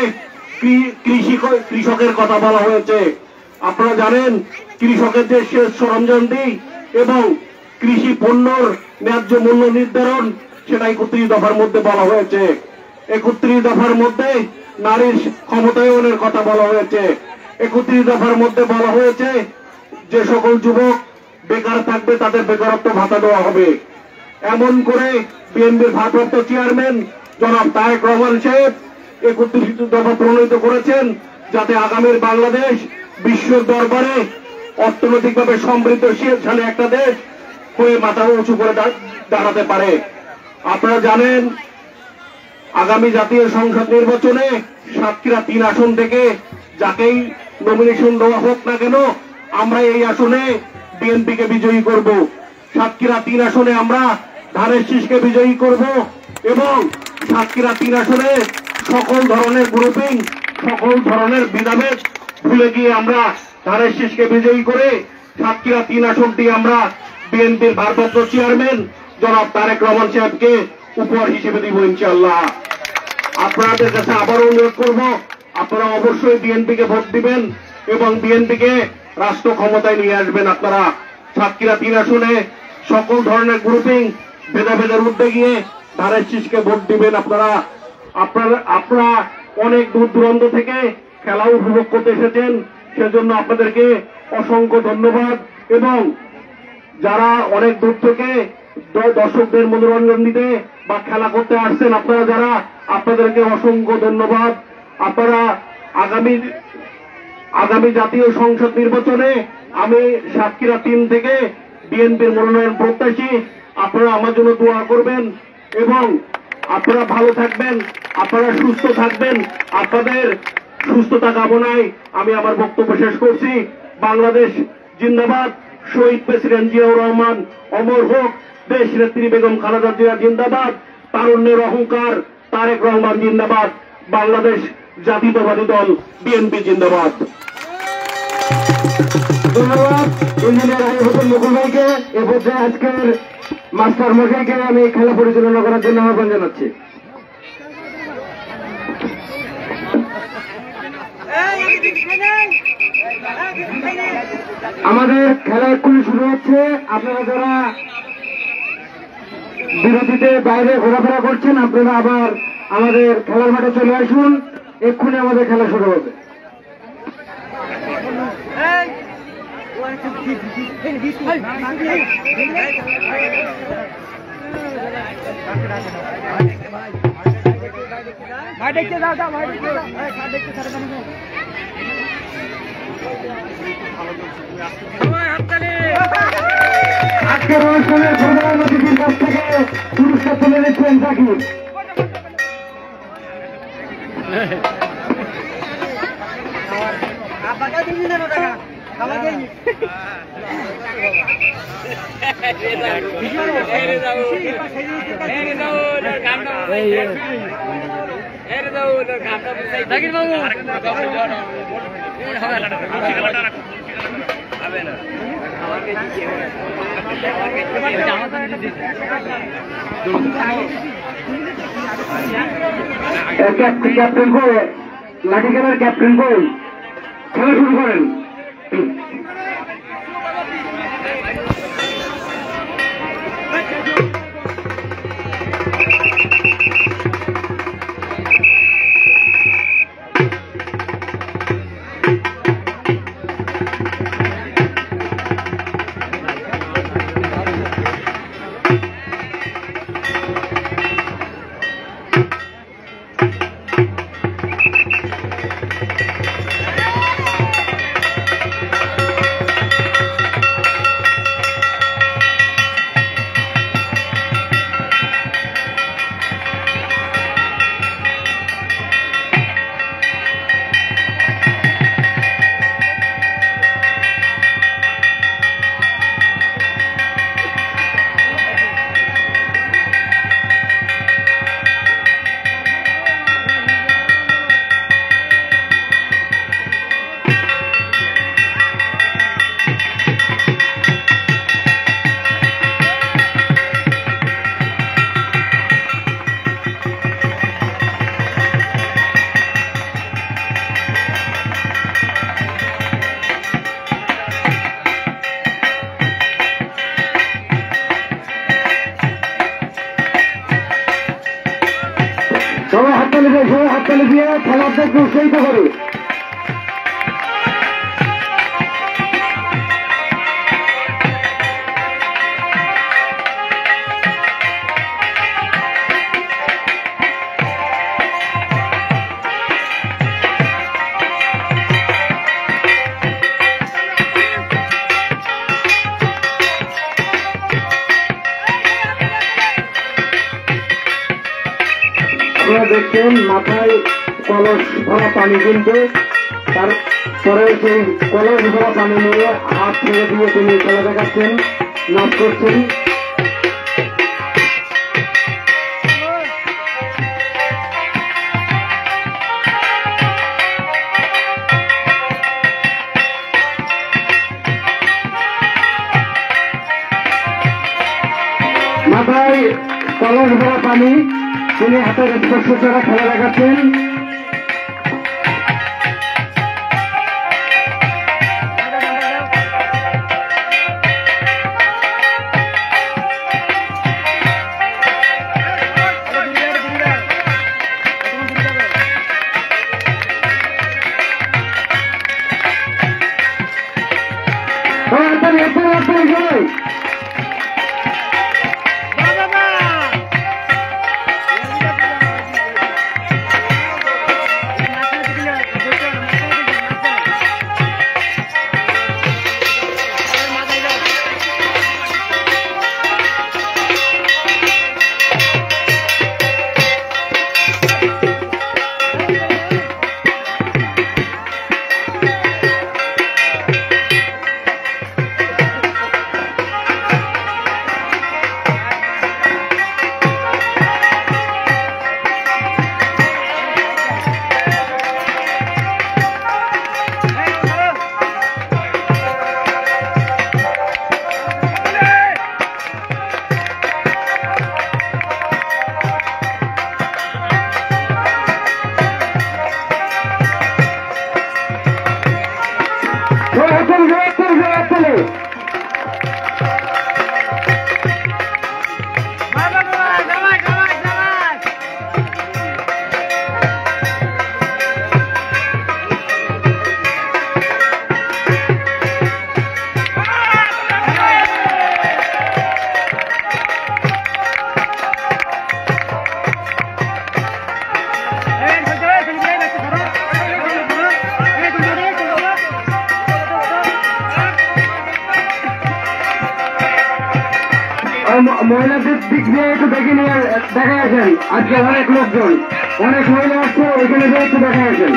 কৃষকের কথা বলা হয়েছে। আপনারা জানেন কৃষকের যে শেষ সরঞ্জামটি এবং কৃষি পণ্যর ন্যায্য মূল্য নির্ধারণ, সেটা 31 দফার মধ্যে বলা হয়েছে। 31 দফার মধ্যে নারীর ক্ষমতায়নের কথা বলা হয়েছে। 31 দফার মধ্যে বলা হয়েছে যে সকল যুবক বেকার থাকবে তাদের বেকারত্ব ভাতা দেওয়া হবে। এমন করে বিএনপির ভারপ্রাপ্ত চেয়ারম্যান জনাব তারেক রহমান সাহেব 31 দফা প্রণীত করেছেন, যাতে আগামীর বাংলাদেশ বিশ্বের দরবারে অর্থনৈতিকভাবে সমৃদ্ধশালী একটা দেশ হয়ে মাথা উঁচু করে দাঁড়াতে পারে। আপনারা জানেন আগামী জাতীয় সংসদ নির্বাচনে সাতক্ষীরা 3 আসন থেকে যাকেই নমিনেশন দেওয়া হোক না কেন, আমরা এই আসনে বিএনপিকে বিজয়ী করব। সাতক্ষীরা 3 আসনে আমরা ধানের শীষকে বিজয়ী করব এবং সাতক্ষীরা 3 আসনে সকল ধরনের গ্রুপিং, সকল ধরনের ভেদাভেদ ভুলে গিয়ে আমরা ধানের শীষকে বিজয়ী করে সাতক্ষীরা 3 আসনটি আমরা বিএনপির ভারপ্রাপ্ত চেয়ারম্যান জনাব তারেক রহমান সাহেবকে উপহার হিসেবে দিব ইনশাআল্লাহ। আপনাদের কাছে আবারও অনুরোধ করব, আপনারা অবশ্যই বিএনপিকে ভোট দিবেন এবং বিএনপিকে রাষ্ট্র ক্ষমতায় নিয়ে আসবেন। আপনারা সাতক্ষীরা 3 আসনে সকল ধরনের গ্রুপিং ভেদাভেদের ঊর্ধ্বে গিয়ে ধানের শীষকে ভোট দিবেন। আপনারা অনেক দূর দূরান্ত থেকে খেলা উপভোগ করতে এসেছেন, সেজন্য আপনাদেরকে অসংখ্য ধন্যবাদ। এবং যারা অনেক দূর থেকে দর্শকদের মনোরঞ্জন দিতে বা খেলা করতে আসছেন, আপনারা যারা, আপনাদেরকে অসংখ্য ধন্যবাদ। আপনারা আগামী জাতীয় সংসদ নির্বাচনে আমি সাতক্ষীরা 3 থেকে বিএনপির মনোনয়ন প্রত্যাশী। আপনারা আমার জন্য দোয়া করবেন এবং আপনারা ভালো থাকবেন, আপনারা সুস্থ থাকবেন। আপনাদের সুস্থতা কামনায় আমি আমার বক্তব্য শেষ করছি। বাংলাদেশ জিন্দাবাদ, শহীদ প্রেসিডেন্ট জিয়াউর রহমান অমর হোক, দেশ নেত্রী বেগম খালেদা জিয়া জিন্দাবাদ, তারুণ্যের অহংকার তারেক রহমান জিন্দাবাদ, বাংলাদেশ জাতীয়তাবাদী দল বিএনপি জিন্দাবাদ।
ধন্যবাদ ইঞ্জিনিয়ার আলী হোসেন মুকুল ভাইকে। এ পর্যায়ে আজকের মাস্টার মশাইকে আমি খেলা পরিচালনা করার জন্য আহ্বান জানাচ্ছি। আমাদের খেলা এক্ষুনি শুরু হচ্ছে। আপনারা যারা বিরতিতে বাইরে ঘোরাফেরা করছেন, আপনারা আবার আমাদের খেলার মাঠে চলে আসুন, এক্ষুনি আমাদের খেলা শুরু হবে।
ভাই দেখতে যাও, ভাই দেখতে যাও, ভাই দেখতে সারা
আজকের অনুষ্ঠানের প্রধান অতিথির কাছ থেকে পুরস্কার তুলে নিচ্ছেন জাকির। ক্যাপ্টেন কই, লাঠি খেলার ক্যাপ্টেন কই, খেলা শুরু করেন। হাততালি দিয়ে খেলাটাকে উৎসাহিত করে। আপনারা দেখছেন মাথায় কলস ভরা পানি, কিন্তু তারপরে সেই কলস ভরা পানি নিয়ে হাত ছেড়ে দিয়ে তিনি খেলা দেখাচ্ছেন, নাচ করছেন। মাথায় কলস ভরা পানি, তিনি হাতের স্পর্শ ছাড়া খেলা দেখাচ্ছেন। মহিলাদের দিক দিয়ে একটু দেখে নিয়ে দেখা আছেন, আজকে অনেক লোকজন, অনেক মহিলা আসছে, ওইখানে একটু দেখা আছেন।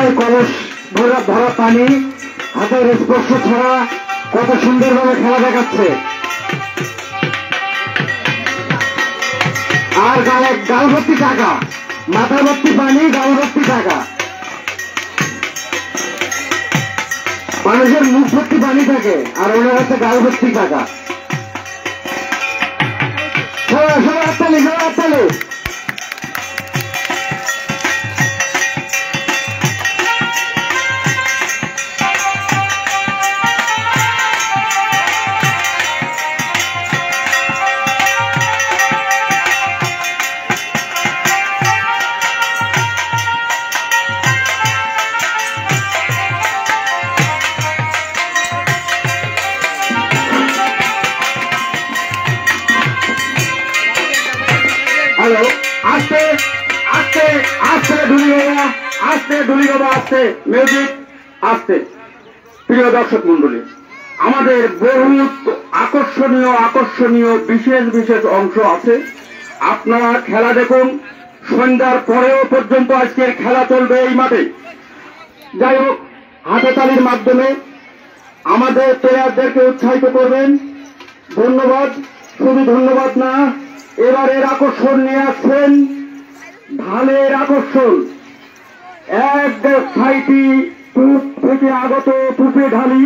গলায় কলস ধরা পানি, হাতের স্পর্শ ছাড়া কত সুন্দরভাবে খেলা দেখাচ্ছে। আর গাল ভর্তি টাকা, মাথা ভর্তি পানি, গাল ভর্তি টাকা, মানুষের মুখ ভর্তি পানি থাকে আর ওনার হচ্ছে গাল ভর্তি টাকা। সবাই হাততালি, সবাই হাততালি। হ্যালো, আস্তে আস্তে আস্তে ঢুলি বাবা, আস্তে ঢুলি বাবা, আস্তে মিউজিক, আস্তে। প্রিয় দর্শক মন্ডলী, আমাদের বহুত আকর্ষণীয় বিশেষ বিশেষ অংশ আছে। আপনারা খেলা দেখুন, সন্ধ্যার পরেও পর্যন্ত আজকের খেলা চলবে এই মাঠে। যাই হোক, হাততালির মাধ্যমে আমাদের প্লেয়ারদেরকে উৎসাহিত করবেন। ধন্যবাদ। শুধু ধন্যবাদ না, এবারের আকর্ষণ নিয়ে আসছেন ঢালের আকর্ষণ। এক সাইটি পূব থেকে আগত পূবে ঢালি,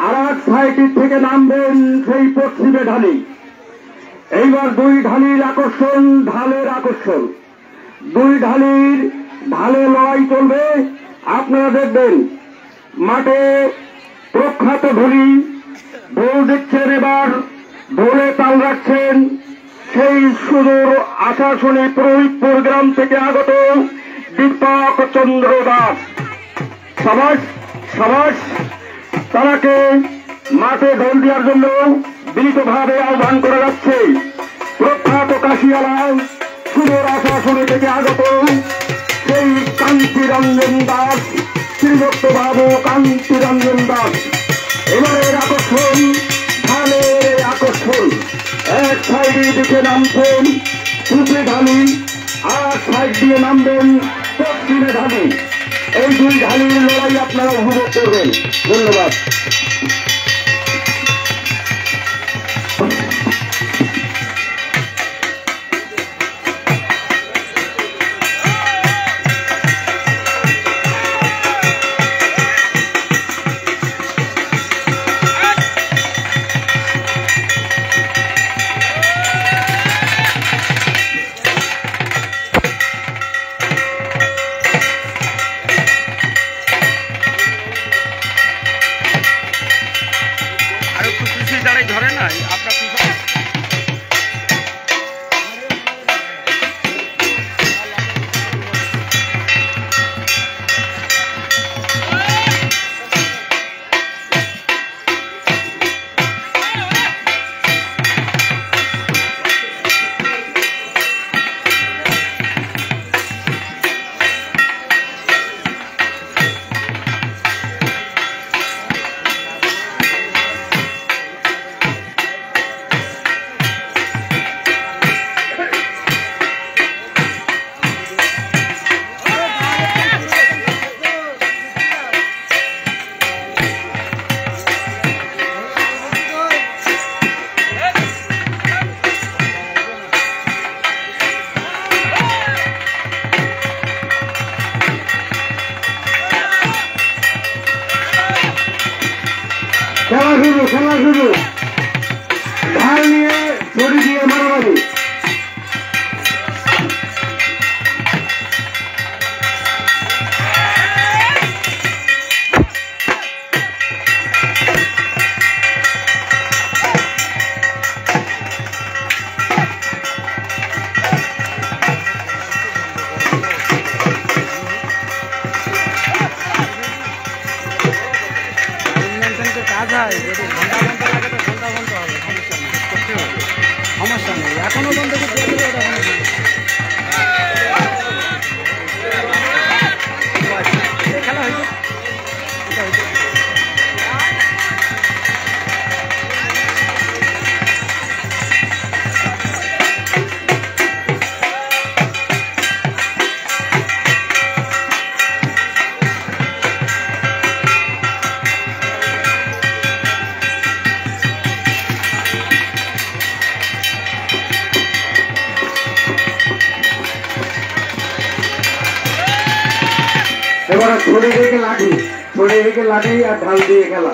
আর এক সাইটি থেকে নামবেন সেই পশ্চিমে ঢালি। এইবার দুই ঢালির আকর্ষণ, ঢালের আকর্ষণ। দুই ঢালির ঢালে লড়াই চলবে। আপনারা দেখবেন মাঠে প্রখ্যাত ঢুলি ঢোল দিচ্ছেন, এবার ঢোলে তাল রাখছেন সেই সুদূর আশাশুনি পুরোহিতপুর গ্রাম থেকে আগত দীপক চন্দ্র দাস। সবাস সবাস, তারাকে মাঠে ঢোল দেওয়ার জন্য বিনীতভাবে আহ্বান করা যাচ্ছে। প্রখ্যাত কাশিয়ালা সুদূর আশাশুনি থেকে আগত সেই কান্তিরঞ্জন দাস, শ্রীযুক্ত বাবু কান্তিরঞ্জন দাস। এবারের আকর্ষণ, ঢালের আকর্ষণ। এক সাইডের দিকে নামছেন পূবে ঢালি, আর সাইড দিয়ে নামবেন পশ্চিমে ঢালি। এই দুই ঢালির লড়াই আপনারা উপভোগ করবেন। ধন্যবাদ।
ধরে না আপনার খেলা শুরু। ঢাল নিয়ে ছড়ি দিয়ে মারামারি। কাজ হয়, যদি ঘন্টা ঘন্টা লাগে তো ঘন্টা ঘন্টা হবে, সমস্যা নেই। এখনো বন্ধ করতে খেলা হয়েছে। এবার ছড়ে রেখে লাঠি আর ঢাল দিয়ে খেলা।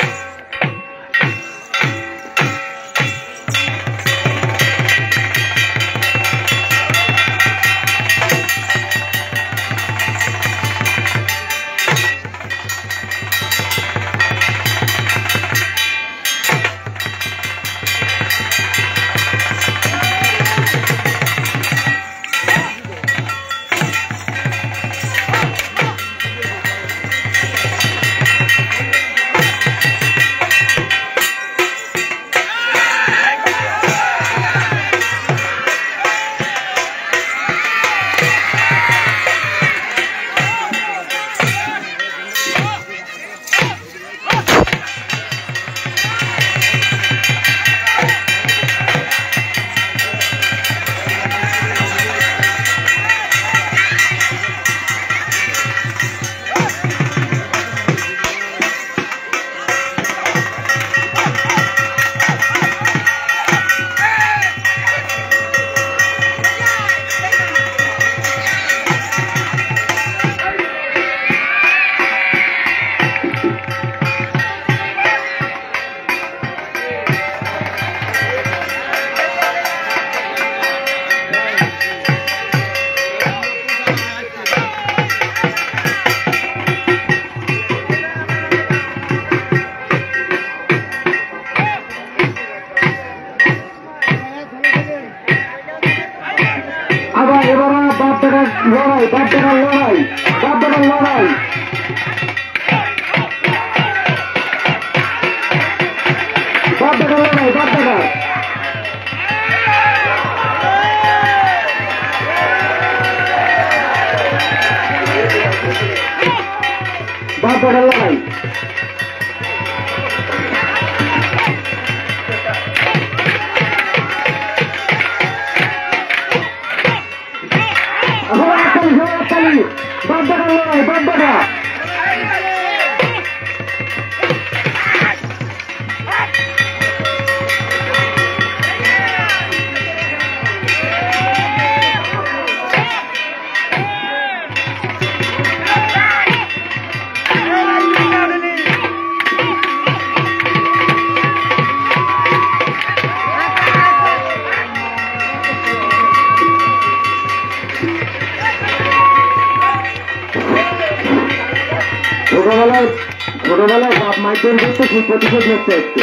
ছোটবেলায় বাপ মাইকেল করতে সেই প্রতিশোধ নিতে হচ্ছে।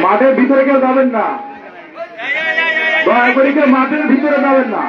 মাঠের ভিতরে কেউ যাবেন না, দয়া করে কেউ মাঠের ভিতরে যাবেন না।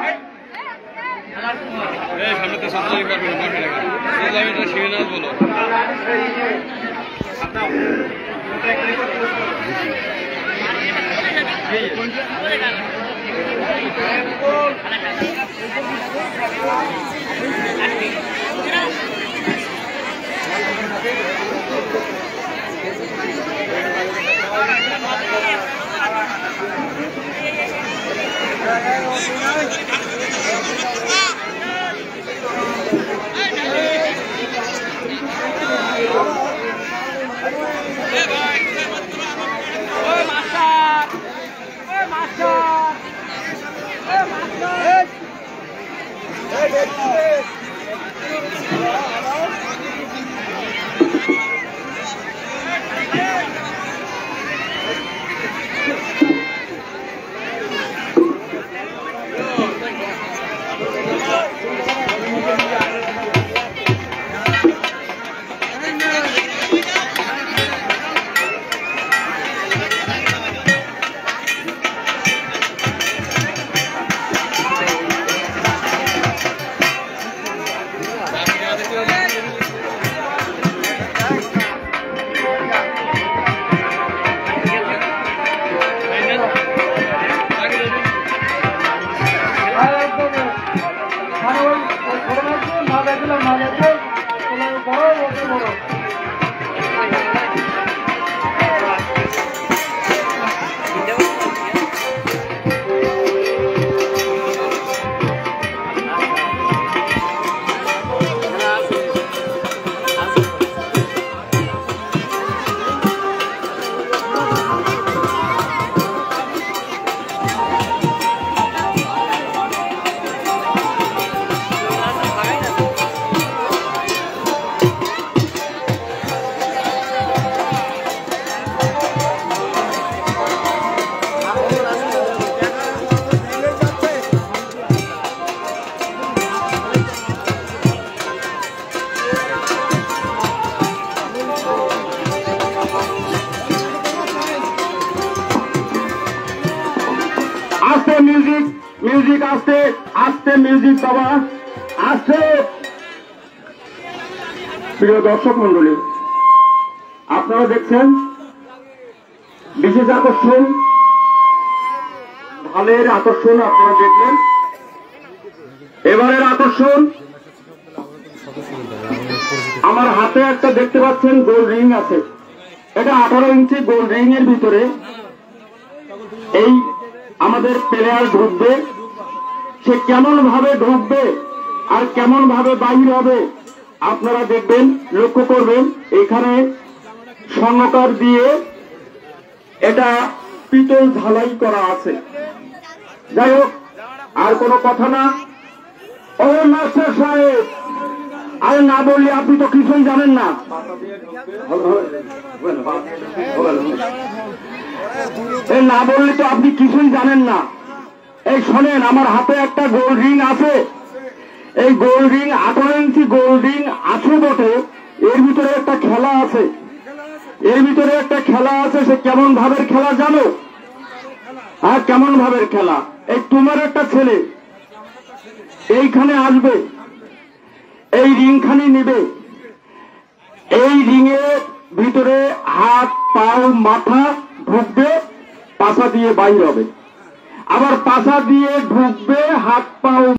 মিউজিক মিউজিক আসতে আসতে মিউজিক বাবা আসছে। প্রিয় দর্শক মন্ডলী, আপনারা দেখছেন বিশেষ আকর্ষণ, ঢালের আকর্ষণ আপনারা দেখলেন। এবারের আকর্ষণ, আমার হাতে একটা দেখতে পাচ্ছেন গোল রিং আছে। এটা 18 ইঞ্চি গোল রিং এর ভিতরে এই আমাদের প্লেয়ার ঢুকবে। সে কেমন ভাবে ঢুকবে আর কেমন ভাবে বাহির হবে আপনারা দেখবেন, লক্ষ্য করবেন। এখানে স্বর্ণকার দিয়ে এটা পিতল ঝালাই করা আছে। যাই হোক, আর কোনো কথা না। ও মাস্টার সাহেব, আরে না বললে আপনি তো কিছুই জানেন না। এই না বললে তো আপনি কিছুই জানেন না। এই শোনেন, আমার হাতে একটা গোল রিং আছে। এই গোল রিং 18 ইঞ্চি গোল রিং আছে বটে, এর ভিতরে একটা খেলা আছে। এর ভিতরে একটা খেলা আছে। সে কেমন ভাবের খেলা জানো? হ্যাঁ, কেমন ভাবের খেলা? এই তোমার একটা ছেলে এইখানে আসবে, এই রিংখানি নিবে। এই রিংয়ের ভিতরে হাত পাও মাথা ঢুকবে, পাছা দিয়ে বাইর হবে। আবার পাছা দিয়ে ঢুকবে, হাত পাও